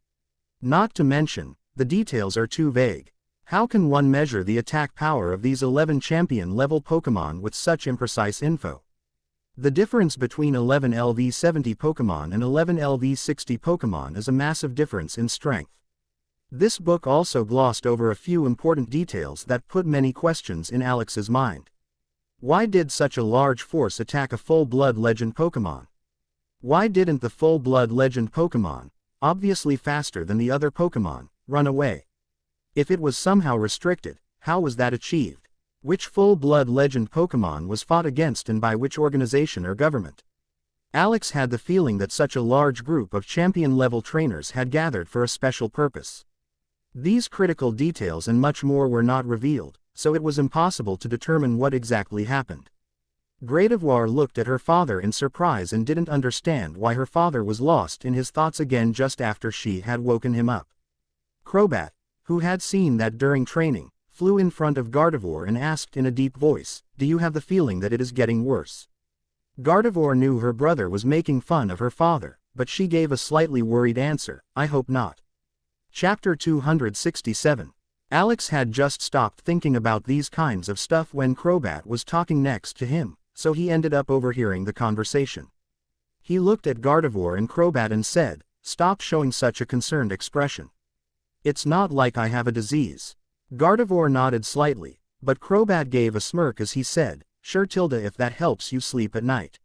Not to mention, the details are too vague. How can one measure the attack power of these 11 champion-level Pokémon with such imprecise info? The difference between 11 LV70 Pokémon and 11 LV60 Pokémon is a massive difference in strength. This book also glossed over a few important details that put many questions in Alex's mind. Why did such a large force attack a full-blood legend Pokémon? Why didn't the full-blood legend Pokémon, obviously faster than the other Pokémon, run away? If it was somehow restricted, how was that achieved? Which full-blood legend Pokémon was fought against and by which organization or government? Alex had the feeling that such a large group of champion-level trainers had gathered for a special purpose. These critical details and much more were not revealed, so it was impossible to determine what exactly happened. Gradivoire looked at her father in surprise and didn't understand why her father was lost in his thoughts again just after she had woken him up. Crobat, who had seen that during training, flew in front of Gardevoir and asked in a deep voice, "Do you have the feeling that it is getting worse?" Gardevoir knew her brother was making fun of her father, but she gave a slightly worried answer, "I hope not." Chapter 267. Alex had just stopped thinking about these kinds of stuff when Crobat was talking next to him, so he ended up overhearing the conversation. He looked at Gardevoir and Crobat and said, "Stop showing such a concerned expression. It's not like I have a disease." Gardevoir nodded slightly, but Crobat gave a smirk as he said, "Sure Tilda, if that helps you sleep at night."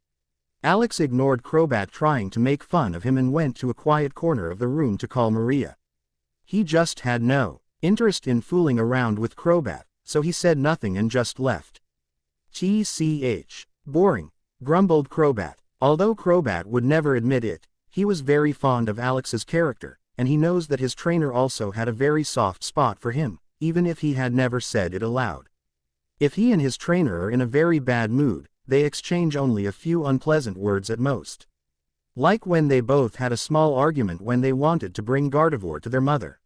Alex ignored Crobat trying to make fun of him and went to a quiet corner of the room to call Maria. He just had no interest in fooling around with Crobat, so he said nothing and just left. "Tch, boring," grumbled Crobat. Although Crobat would never admit it, he was very fond of Alex's character, and he knows that his trainer also had a very soft spot for him, even if he had never said it aloud. If he and his trainer are in a very bad mood, they exchange only a few unpleasant words at most. Like when they both had a small argument when they wanted to bring Gardevoir to their mother.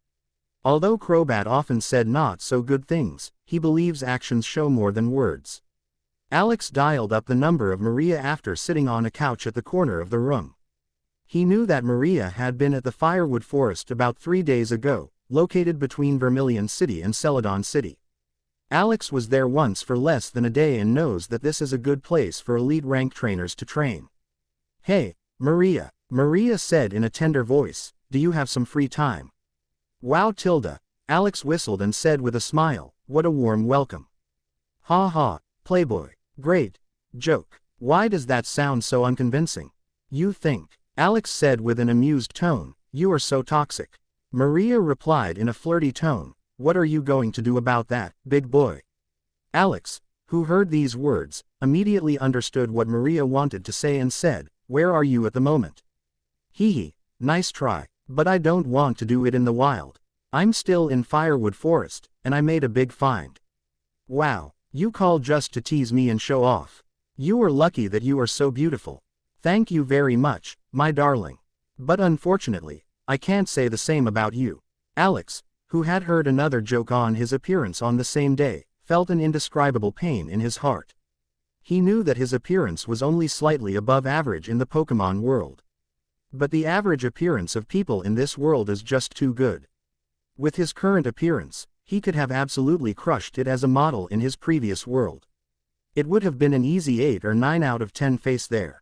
Although Crobat often said not so good things, he believes actions show more than words. Alex dialed up the number of Maria after sitting on a couch at the corner of the room. He knew that Maria had been at the Firewood Forest about 3 days ago, located between Vermilion City and Celadon City. Alex was there once for less than a day and knows that this is a good place for elite rank trainers to train. "Hey, Maria," Maria said in a tender voice, "do you have some free time?" "Wow Tilda," Alex whistled and said with a smile, "what a warm welcome." "Ha ha, Playboy, great joke. Why does that sound so unconvincing?" "You think," Alex said with an amused tone, "you are so toxic." Maria replied in a flirty tone, "What are you going to do about that, big boy?" Alex, who heard these words, immediately understood what Maria wanted to say and said, "Where are you at the moment?" "Hee, nice try, but I don't want to do it in the wild. I'm still in Firewood Forest, and I made a big find." "Wow, you call just to tease me and show off. You are lucky that you are so beautiful." "Thank you very much, my darling. But unfortunately, I can't say the same about you." Alex, who had heard another joke on his appearance on the same day, felt an indescribable pain in his heart. He knew that his appearance was only slightly above average in the Pokemon world. But the average appearance of people in this world is just too good. With his current appearance, he could have absolutely crushed it as a model in his previous world. It would have been an easy 8 or 9 out of 10 face there.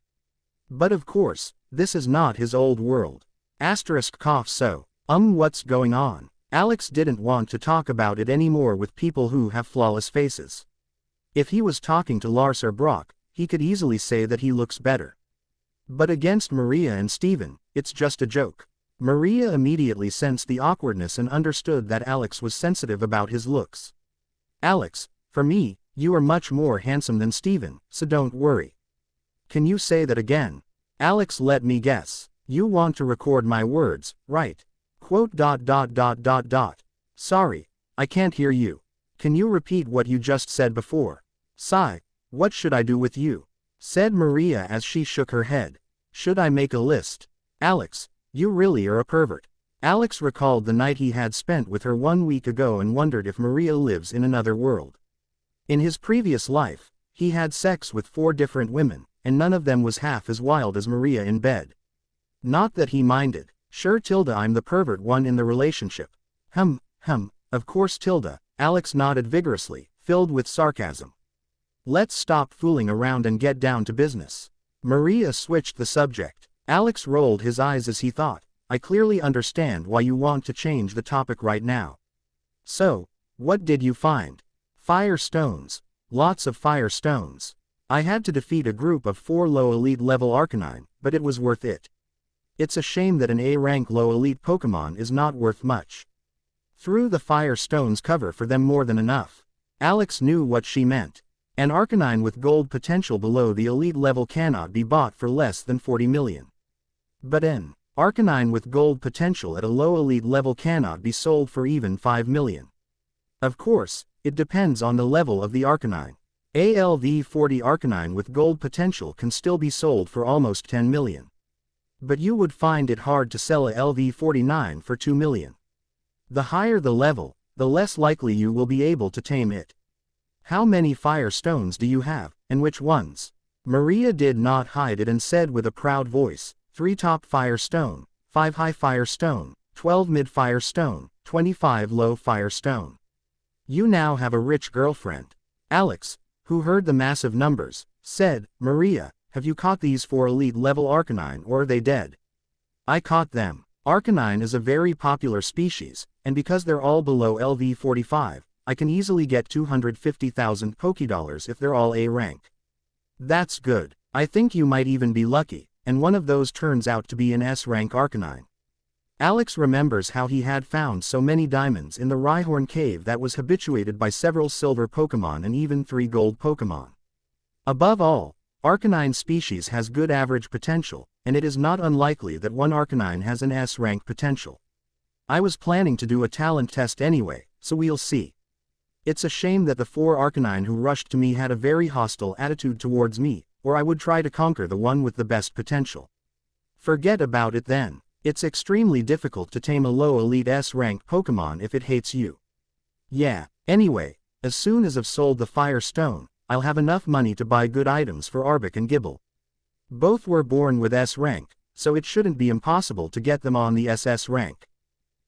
But of course, this is not his old world. Asterisk cough so. What's going on? Alex didn't want to talk about it anymore with people who have flawless faces. If he was talking to Lars or Brock, he could easily say that he looks better. But against Maria and Steven, it's just a joke. Maria immediately sensed the awkwardness and understood that Alex was sensitive about his looks. Alex, for me, you are much more handsome than Steven, so don't worry. Can you say that again? Alex, let me guess. You want to record my words, right? Quote. Sorry, I can't hear you. Can you repeat what you just said before? Sigh, what should I do with you? Said Maria as she shook her head. Should I make a list? Alex, you really are a pervert. Alex recalled the night he had spent with her 1 week ago and wondered if Maria lives in another world. In his previous life, he had sex with 4 different women, and none of them was half as wild as Maria in bed. Not that he minded. Sure Tilda, I'm the pervert one in the relationship. Of course Tilda, Alex nodded vigorously, filled with sarcasm. Let's stop fooling around and get down to business. Maria switched the subject. Alex rolled his eyes as he thought, I clearly understand why you want to change the topic right now. So, what did you find? Fire stones. Lots of fire stones. I had to defeat a group of 4 low elite level Arcanine, but it was worth it. It's a shame that an A-rank low elite Pokemon is not worth much. Threw the fire stones cover for them more than enough. Alex knew what she meant. An Arcanine with gold potential below the elite level cannot be bought for less than 40 million. But an Arcanine with gold potential at a low elite level cannot be sold for even 5 million. Of course, it depends on the level of the Arcanine. A LV40 Arcanine with gold potential can still be sold for almost 10 million. But you would find it hard to sell a LV49 for 2 million. The higher the level, the less likely you will be able to tame it. How many fire stones do you have, and which ones? Maria did not hide it and said with a proud voice, 3 top fire stone, 5 high fire stone, 12 mid fire stone, 25 low fire stone. You now have a rich girlfriend. Alex, who heard the massive numbers, said, Maria, have you caught these 4 elite level Arcanine or are they dead? I caught them. Arcanine is a very popular species, and because they're all below LV45, I can easily get 250,000 Pokédollars if they're all A rank. That's good. I think you might even be lucky, and one of those turns out to be an S rank Arcanine. Alex remembers how he had found so many diamonds in the Rhyhorn cave that was habituated by several silver Pokemon and even 3 gold Pokemon. Above all, Arcanine species has good average potential, and it is not unlikely that one Arcanine has an S rank potential. I was planning to do a talent test anyway, so we'll see. It's a shame that the 4 Arcanine who rushed to me had a very hostile attitude towards me, or I would try to conquer the one with the best potential. Forget about it then. It's extremely difficult to tame a low elite S rank Pokemon if it hates you. Yeah, anyway, as soon as I've sold the Fire Stone, I'll have enough money to buy good items for Arbok and Gible. Both were born with S rank, so it shouldn't be impossible to get them on the SS rank.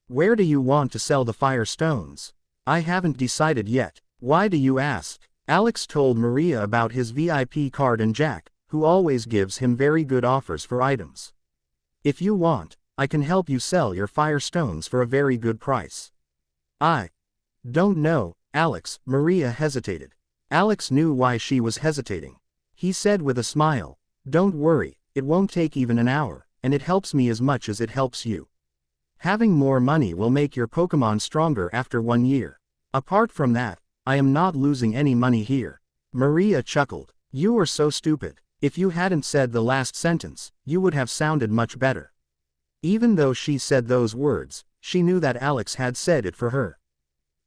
Where do you want to sell the Fire Stones? I haven't decided yet. Why do you ask? Alex told Maria about his VIP card and Jack, who always gives him very good offers for items. If you want, I can help you sell your Fire Stones for a very good price. I don't know, Alex. Maria hesitated. Alex knew why she was hesitating. He said with a smile, don't worry, it won't take even an hour, and it helps me as much as it helps you. Having more money will make your Pokemon stronger after 1 year. Apart from that, I am not losing any money here. Maria chuckled. You are so stupid. If you hadn't said the last sentence, you would have sounded much better. Even though she said those words, she knew that Alex had said it for her.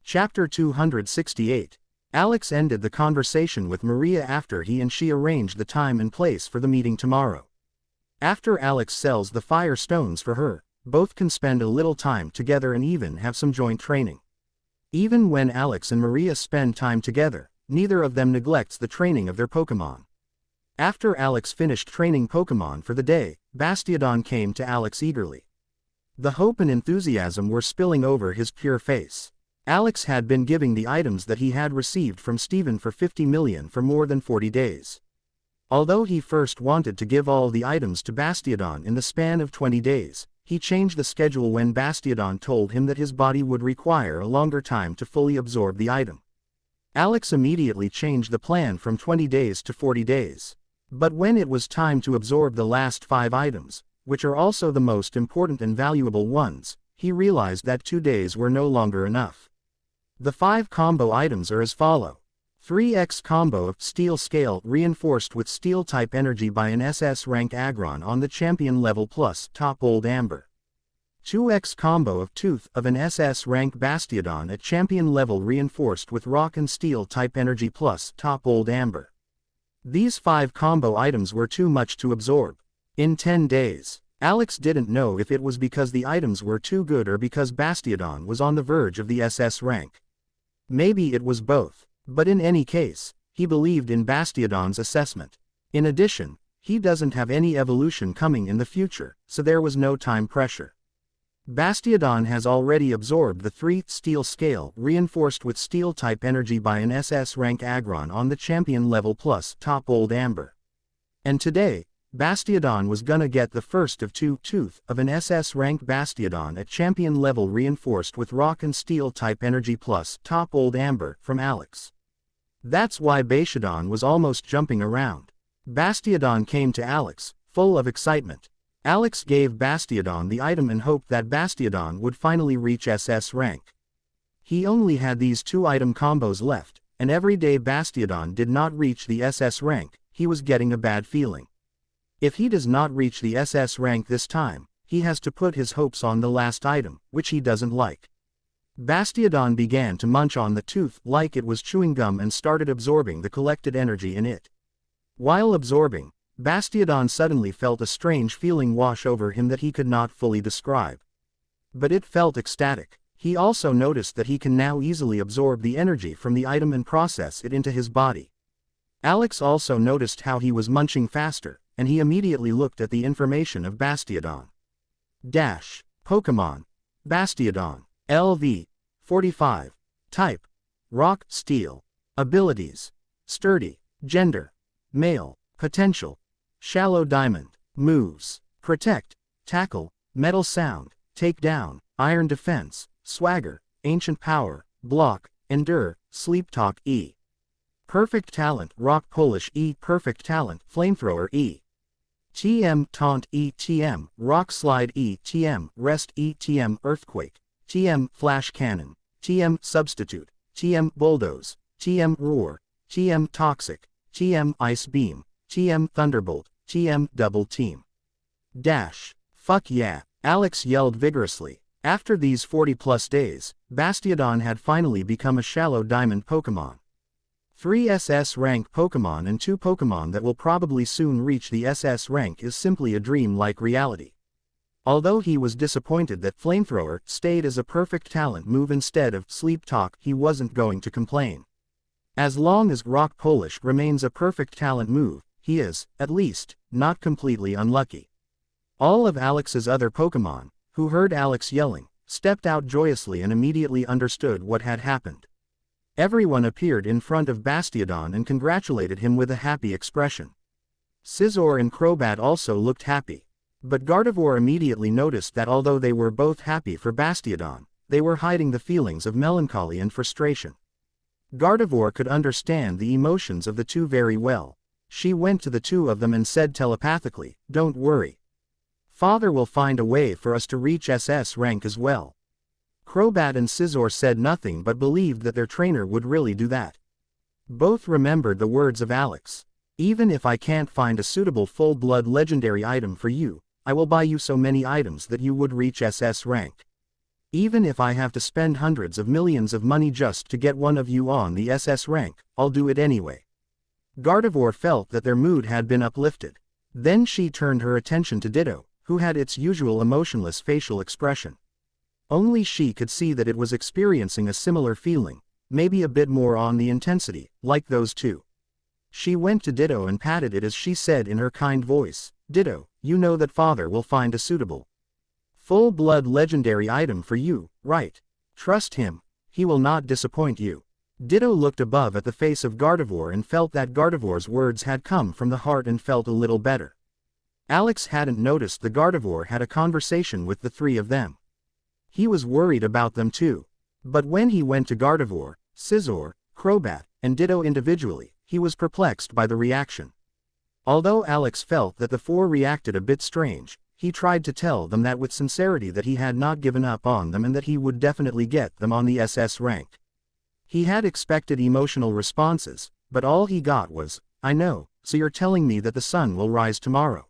Chapter 268. Alex ended the conversation with Maria after he and she arranged the time and place for the meeting tomorrow. After Alex sells the Fire Stones for her, both can spend a little time together and even have some joint training. Even when Alex and Maria spend time together, neither of them neglects the training of their Pokémon. After Alex finished training Pokémon for the day, Bastiodon came to Alex eagerly. The hope and enthusiasm were spilling over his pure face. Alex had been giving the items that he had received from Steven for 50 million for more than 40 days. Although he first wanted to give all the items to Bastiodon in the span of 20 days, he changed the schedule when Bastiodon told him that his body would require a longer time to fully absorb the item. Alex immediately changed the plan from 20 days to 40 days. But when it was time to absorb the last 5 items, which are also the most important and valuable ones, he realized that 2 days were no longer enough. The 5 combo items are as follow. 3x combo of Steel Scale reinforced with Steel-type energy by an SS rank Aggron on the champion level plus top Old Amber. 2x combo of Tooth of an SS rank Bastiodon at champion level reinforced with Rock and Steel-type energy plus top Old Amber. These 5 combo items were too much to absorb. In 10 days, Alex didn't know if it was because the items were too good or because Bastiodon was on the verge of the SS rank. Maybe it was both. But in any case, he believed in Bastiodon's assessment. In addition, he doesn't have any evolution coming in the future, so there was no time pressure. Bastiodon has already absorbed the 3 Steel Scale reinforced with Steel-type energy by an SS rank Aggron on the champion level plus top Old Amber. And today, Bastiodon was gonna get the first of 2 Tooth of an SS rank Bastiodon at champion level reinforced with Rock and Steel-type energy plus top Old Amber from Alex. That's why Bastiodon was almost jumping around. Bastiodon came to Alex, full of excitement. Alex gave Bastiodon the item and hoped that Bastiodon would finally reach SS rank. He only had these 2 item combos left, and every day Bastiodon did not reach the SS rank, he was getting a bad feeling. If he does not reach the SS rank this time, he has to put his hopes on the last item, which he doesn't like. Bastiodon began to munch on the tooth like it was chewing gum and started absorbing the collected energy in it. While absorbing, Bastiodon suddenly felt a strange feeling wash over him that he could not fully describe. But it felt ecstatic. He also noticed that he can now easily absorb the energy from the item and process it into his body. Alex also noticed how he was munching faster, and he immediately looked at the information of Bastiodon. Dash. Pokémon. Bastiodon. LV. 45. Type. Rock, Steel. Abilities. Sturdy. Gender. Male. Potential. Shallow Diamond. Moves. Protect. Tackle. Metal Sound. Take Down. Iron Defense. Swagger. Ancient Power. Block. Endure. Sleep Talk E. Perfect Talent. Rock Polish E. Perfect Talent. Flamethrower E. TM Taunt E. TM Rock Slide E. TM Rest E. TM Earthquake. TM Flash Cannon. TM Substitute. TM Bulldoze. TM Roar. TM Toxic. TM Ice Beam. TM Thunderbolt. TM Double Team. Dash. Fuck yeah, Alex yelled vigorously. After these 40+ days, Bastiodon had finally become a Shallow Diamond Pokémon. 3 SS rank Pokémon and 2 Pokémon that will probably soon reach the SS rank is simply a dream-like reality. Although he was disappointed that Flamethrower stayed as a perfect talent move instead of Sleep Talk, he wasn't going to complain. As long as Rock Polish remains a perfect talent move, he is, at least, not completely unlucky. All of Alex's other Pokémon, who heard Alex yelling, stepped out joyously and immediately understood what had happened. Everyone appeared in front of Bastiodon and congratulated him with a happy expression. Scizor and Crobat also looked happy. But Gardevoir immediately noticed that although they were both happy for Bastiodon, they were hiding the feelings of melancholy and frustration. Gardevoir could understand the emotions of the two very well. She went to the two of them and said telepathically, "Don't worry. Father will find a way for us to reach SS rank as well." Crobat and Scizor said nothing but believed that their trainer would really do that. Both remembered the words of Alex. "Even if I can't find a suitable full-blood legendary item for you, I will buy you so many items that you would reach SS rank. Even if I have to spend hundreds of millions of money just to get one of you on the SS rank, I'll do it anyway." Gardevoir felt that their mood had been uplifted. Then she turned her attention to Ditto, who had its usual emotionless facial expression. Only she could see that it was experiencing a similar feeling, maybe a bit more on the intensity, like those two. She went to Ditto and patted it as she said in her kind voice, "Ditto, you know that father will find a suitable, full-blood legendary item for you, right? Trust him, he will not disappoint you." Ditto looked above at the face of Gardevoir and felt that Gardevoir's words had come from the heart and felt a little better. Alex hadn't noticed the Gardevoir had a conversation with the three of them. He was worried about them too. But when he went to Gardevoir, Scizor, Crobat, and Ditto individually, he was perplexed by the reaction. Although Alex felt that the four reacted a bit strange, he tried to tell them that with sincerity that he had not given up on them and that he would definitely get them on the SS rank. He had expected emotional responses, but all he got was, "I know, so you're telling me that the sun will rise tomorrow."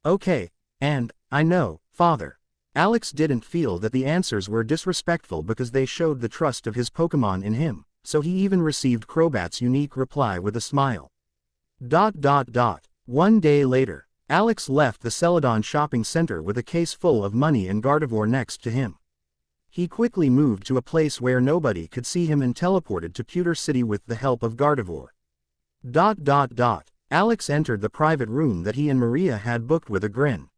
"Okay, and, I know, father." Alex didn't feel that the answers were disrespectful because they showed the trust of his Pokémon in him, so he even received Crobat's unique reply with a smile. One day later, Alex left the Celadon shopping center with a case full of money and Gardevoir next to him. He quickly moved to a place where nobody could see him and teleported to Pewter City with the help of Gardevoir. Alex entered the private room that he and Maria had booked with a grin.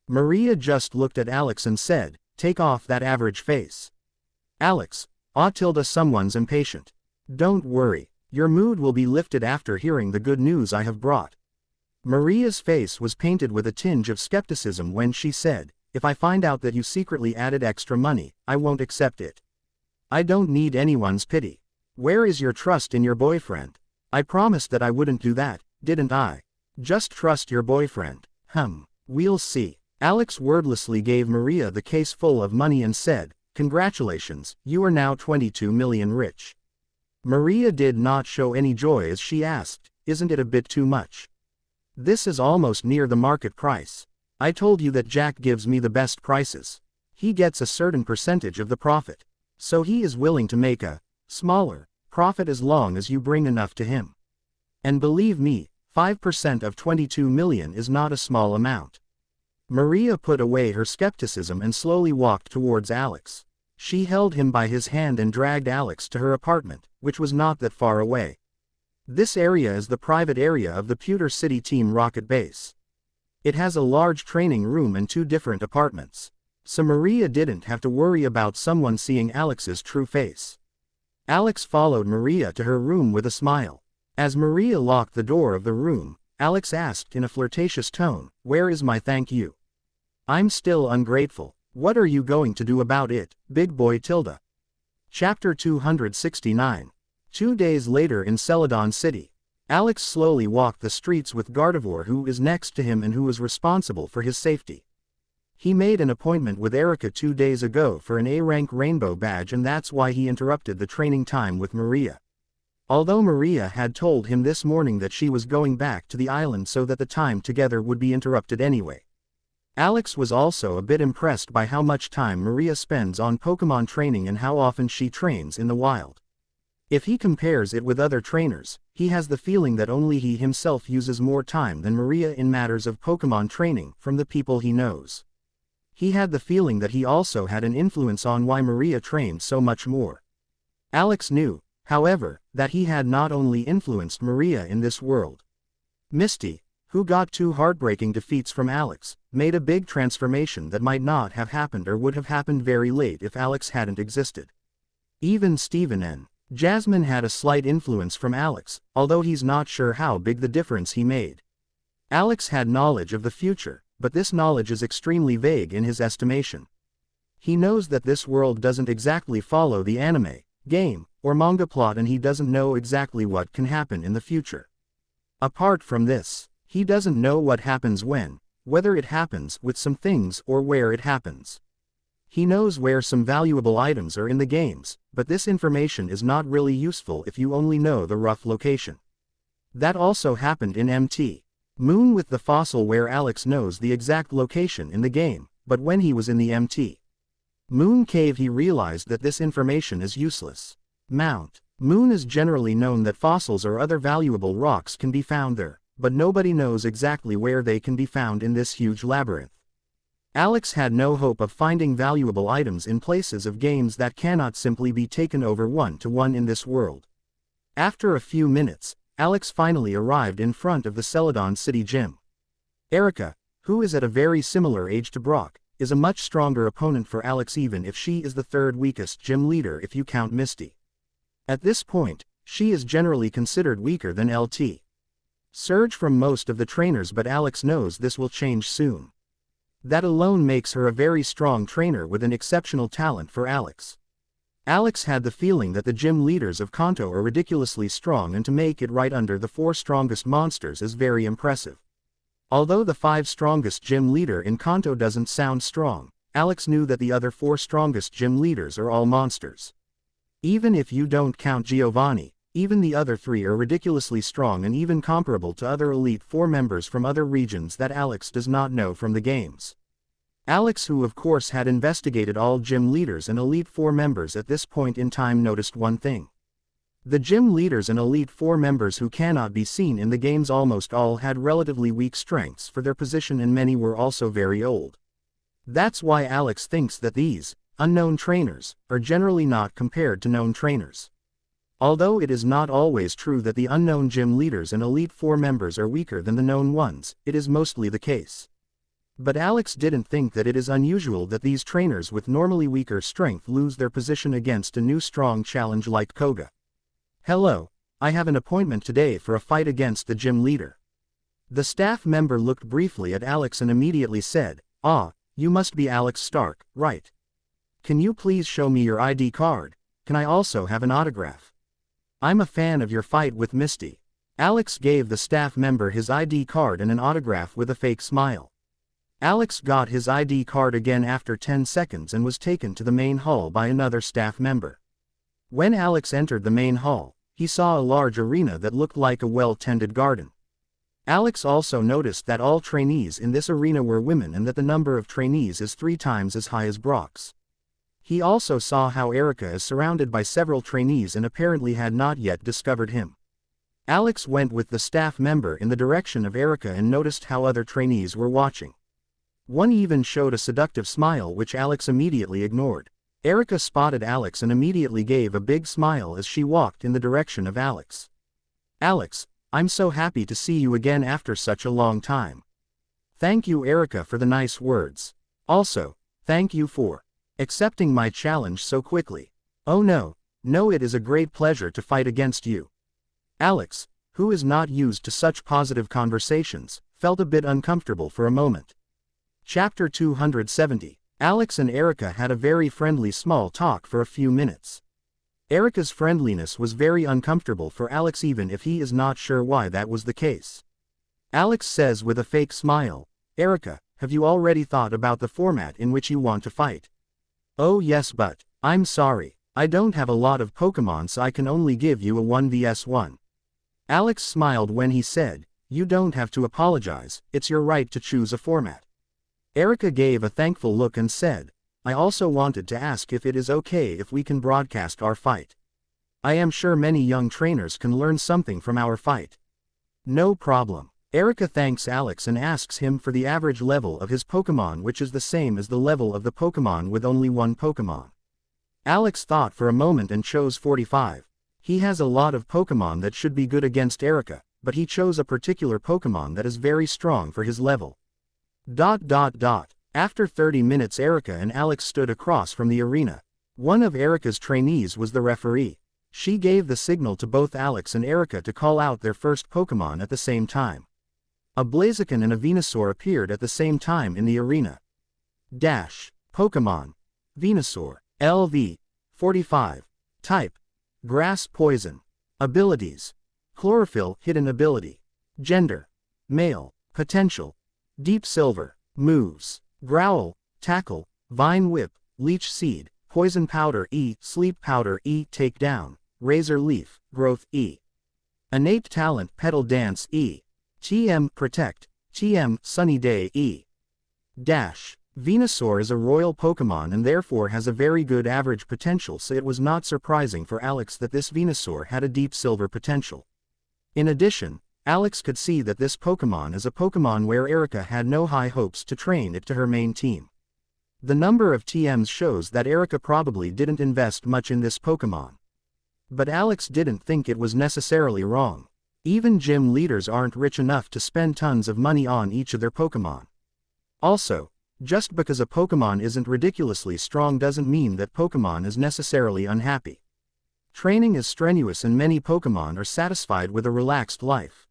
Maria just looked at Alex and said, "Take off that average face." "Alex, someone's impatient." "Don't worry, your mood will be lifted after hearing the good news I have brought." Maria's face was painted with a tinge of skepticism when she said, "If I find out that you secretly added extra money, I won't accept it. I don't need anyone's pity. Where is your trust in your boyfriend? I promised that I wouldn't do that, didn't I? Just trust your boyfriend." We'll see." Alex wordlessly gave Maria the case full of money and said, "Congratulations, you are now 22 million rich." Maria did not show any joy as she asked, "Isn't it a bit too much? This is almost near the market price. I told you that Jack gives me the best prices. He gets a certain percentage of the profit. So he is willing to make a smaller profit as long as you bring enough to him. And believe me, 5% of 22 million is not a small amount." Maria put away her skepticism and slowly walked towards Alex. She held him by his hand and dragged Alex to her apartment, which was not that far away. This area is the private area of the Pewter City Team Rocket Base. It has a large training room and 2 different apartments. So Maria didn't have to worry about someone seeing Alex's true face. Alex followed Maria to her room with a smile. As Maria locked the door of the room, Alex asked in a flirtatious tone, "Where is my thank you? I'm still ungrateful. What are you going to do about it, big boy tilde?" Chapter 269. 2 days later in Celadon City. Alex slowly walked the streets with Gardevoir, who is next to him and who is responsible for his safety. He made an appointment with Erica 2 days ago for an A-rank rainbow badge, and that's why he interrupted the training time with Maria. Although Maria had told him this morning that she was going back to the island so that the time together would be interrupted anyway. Alex was also a bit impressed by how much time Maria spends on Pokémon training and how often she trains in the wild. If he compares it with other trainers, he has the feeling that only he himself uses more time than Maria in matters of Pokémon training from the people he knows. He had the feeling that he also had an influence on why Maria trained so much more. Alex knew, however, that he had not only influenced Maria in this world. Misty, who got 2 heartbreaking defeats from Alex, made a big transformation that might not have happened or would have happened very late if Alex hadn't existed. Even Steven and Jasmine had a slight influence from Alex, although he's not sure how big the difference he made. Alex had knowledge of the future, but this knowledge is extremely vague in his estimation. He knows that this world doesn't exactly follow the anime, game, or manga plot, and he doesn't know exactly what can happen in the future. Apart from this, he doesn't know what happens when, whether it happens with some things or where it happens. He knows where some valuable items are in the games, but this information is not really useful if you only know the rough location. That also happened in MT Moon with the fossil, where Alex knows the exact location in the game, but when he was in the MT Moon cave he realized that this information is useless. Mount Moon is generally known that fossils or other valuable rocks can be found there, but nobody knows exactly where they can be found in this huge labyrinth. Alex had no hope of finding valuable items in places of games that cannot simply be taken over one-to-one in this world. After a few minutes, Alex finally arrived in front of the Celadon City Gym. Erica, who is at a very similar age to Brock, is a much stronger opponent for Alex even if she is the third weakest gym leader if you count Misty. At this point, she is generally considered weaker than LT Surge from most of the trainers, but Alex knows this will change soon. That alone makes her a very strong trainer with an exceptional talent for Alex. Alex had the feeling that the gym leaders of Kanto are ridiculously strong, and to make it right under the 4 strongest monsters is very impressive. Although the 5 strongest gym leader in Kanto doesn't sound strong, Alex knew that the other 4 strongest gym leaders are all monsters. Even if you don't count Giovanni, even the other 3 are ridiculously strong and even comparable to other Elite 4 members from other regions that Alex does not know from the games. Alex, who of course had investigated all gym leaders and Elite 4 members at this point in time, noticed one thing. The gym leaders and Elite 4 members who cannot be seen in the games almost all had relatively weak strengths for their position, and many were also very old. That's why Alex thinks that these unknown trainers are generally not compared to known trainers. Although it is not always true that the unknown gym leaders and Elite 4 members are weaker than the known ones, it is mostly the case. But Alex didn't think that it is unusual that these trainers with normally weaker strength lose their position against a new strong challenge like Koga. Hello, I have an appointment today for a fight against the gym leader. The staff member looked briefly at Alex and immediately said, "Ah, you must be Alex Stark, right? Can you please show me your ID card? Can I also have an autograph? I'm a fan of your fight with Misty." Alex gave the staff member his ID card and an autograph with a fake smile. Alex got his ID card again after 10 seconds and was taken to the main hall by another staff member. When Alex entered the main hall, he saw a large arena that looked like a well-tended garden. Alex also noticed that all trainees in this arena were women and that the number of trainees is 3 times as high as Brock's. He also saw how Erica is surrounded by several trainees and apparently had not yet discovered him. Alex went with the staff member in the direction of Erica and noticed how other trainees were watching. One even showed a seductive smile which Alex immediately ignored. Erica spotted Alex and immediately gave a big smile as she walked in the direction of Alex. "Alex, I'm so happy to see you again after such a long time." "Thank you, Erica, for the nice words. Also, thank you for accepting my challenge so quickly." "Oh no, it is a great pleasure to fight against you." Alex, who is not used to such positive conversations, felt a bit uncomfortable for a moment. Chapter 270. Alex and Erica had a very friendly small talk for a few minutes. Erica's friendliness was very uncomfortable for Alex even if he is not sure why that was the case. Alex says with a fake smile, "Erica, have you already thought about the format in which you want to fight?" "Oh yes, but I'm sorry, I don't have a lot of Pokemon, so I can only give you a 1vs1. Alex smiled when he said, "You don't have to apologize, it's your right to choose a format." Erica gave a thankful look and said, "I also wanted to ask if it is okay if we can broadcast our fight. I am sure many young trainers can learn something from our fight." "No problem." Erica thanks Alex and asks him for the average level of his Pokemon, which is the same as the level of the Pokemon with only one Pokemon. Alex thought for a moment and chose 45. He has a lot of Pokemon that should be good against Erica, but he chose a particular Pokemon that is very strong for his level. After 30 minutes, Erica and Alex stood across from the arena. One of Erica's trainees was the referee. She gave the signal to both Alex and Erica to call out their first Pokemon at the same time. A Blaziken and a Venusaur appeared at the same time in the arena. Pokemon. Venusaur. LV. 45. Type. Grass Poison. Abilities. Chlorophyll Hidden Ability. Gender. Male. Potential. Deep Silver. Moves. Growl, Tackle, Vine Whip, Leech Seed, Poison Powder E, Sleep Powder E, Takedown, Razor Leaf, Growth E. Innate Talent Petal Dance E. TM Protect, TM Sunny Day E. Venusaur is a royal Pokemon and therefore has a very good average potential, so it was not surprising for Alex that this Venusaur had a Deep Silver potential. In addition, Alex could see that this Pokemon is a Pokemon where Erika had no high hopes to train it to her main team. The number of TMs shows that Erika probably didn't invest much in this Pokemon. But Alex didn't think it was necessarily wrong. Even gym leaders aren't rich enough to spend tons of money on each of their Pokemon. Also, just because a Pokemon isn't ridiculously strong doesn't mean that Pokemon is necessarily unhappy. Training is strenuous and many Pokemon are satisfied with a relaxed life.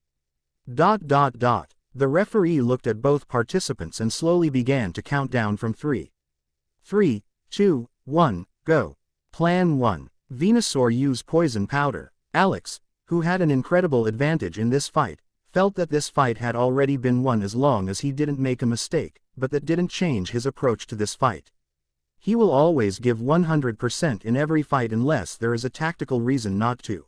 The referee looked at both participants and slowly began to count down from 3. 3, 2, 1, go. Plan 1. Venusaur use poison powder. Alex, who had an incredible advantage in this fight, felt that this fight had already been won as long as he didn't make a mistake, but that didn't change his approach to this fight. He will always give 100% in every fight unless there is a tactical reason not to.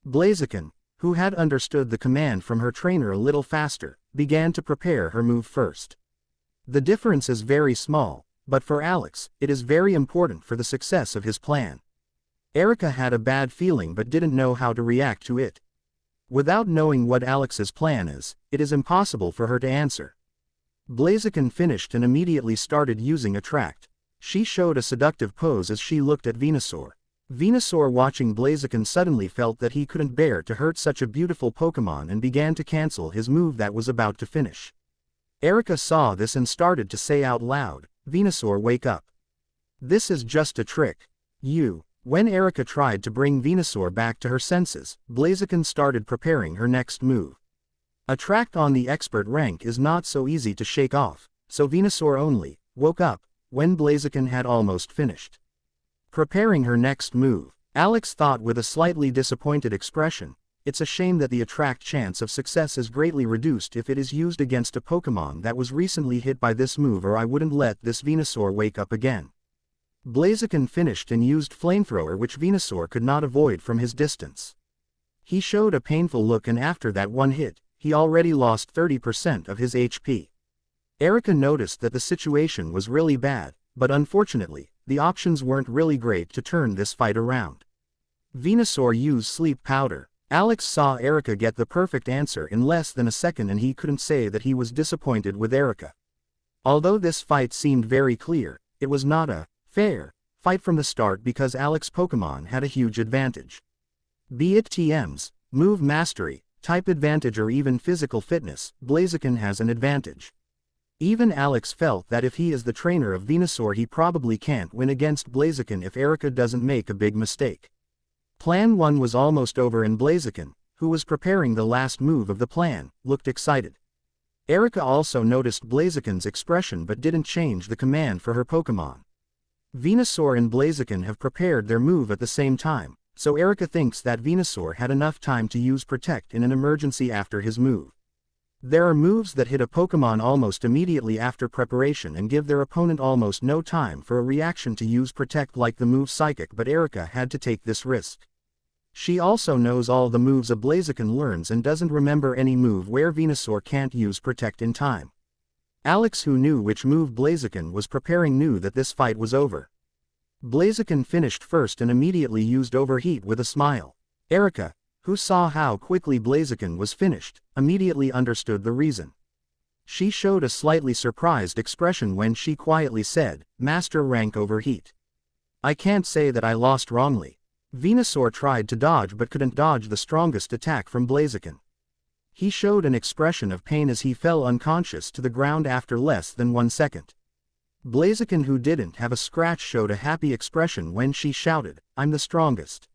Blaziken, who had understood the command from her trainer a little faster, began to prepare her move first. The difference is very small, but for Alex, it is very important for the success of his plan. Erika had a bad feeling but didn't know how to react to it. Without knowing what Alex's plan is, it is impossible for her to answer. Blaziken finished and immediately started using Attract. She showed a seductive pose as she looked at Venusaur. Venusaur, watching Blaziken, suddenly felt that he couldn't bear to hurt such a beautiful Pokemon and began to cancel his move that was about to finish. Erika saw this and started to say out loud, "Venusaur, wake up. This is just a trick. When Erika tried to bring Venusaur back to her senses, Blaziken started preparing her next move. Attract on the expert rank is not so easy to shake off, so Venusaur only woke up when Blaziken had almost finished preparing her next move. Alex thought with a slightly disappointed expression, "It's a shame that the Attract chance of success is greatly reduced if it is used against a Pokemon that was recently hit by this move, or I wouldn't let this Venusaur wake up again." Blaziken finished and used Flamethrower, which Venusaur could not avoid from his distance. He showed a painful look, and after that one hit, he already lost 30% of his HP. Erika noticed that the situation was really bad, but unfortunately, the options weren't really great to turn this fight around. Venusaur used Sleep Powder. Alex saw Erika get the perfect answer in less than a second and he couldn't say that he was disappointed with Erika. Although this fight seemed very clear, it was not a fair fight from the start because Alex's Pokemon had a huge advantage. Be it TMs, move mastery, type advantage, or even physical fitness, Blaziken has an advantage. Even Alex felt that if he is the trainer of Venusaur, he probably can't win against Blaziken if Erika doesn't make a big mistake. Plan 1 was almost over and Blaziken, who was preparing the last move of the plan, looked excited. Erika also noticed Blaziken's expression but didn't change the command for her Pokemon. Venusaur and Blaziken have prepared their move at the same time, so Erika thinks that Venusaur had enough time to use Protect in an emergency after his move. There are moves that hit a Pokemon almost immediately after preparation and give their opponent almost no time for a reaction to use Protect, like the move Psychic, but Erika had to take this risk. She also knows all the moves a Blaziken learns and doesn't remember any move where Venusaur can't use Protect in time. Alex, who knew which move Blaziken was preparing, knew that this fight was over. Blaziken finished first and immediately used Overheat with a smile. Erika, who saw how quickly Blaziken was finished, immediately understood the reason. She showed a slightly surprised expression when she quietly said, "Master rank Overheat. I can't say that I lost wrongly." Venusaur tried to dodge but couldn't dodge the strongest attack from Blaziken. He showed an expression of pain as he fell unconscious to the ground after less than 1 second. Blaziken, who didn't have a scratch, showed a happy expression when she shouted, "I'm the strongest."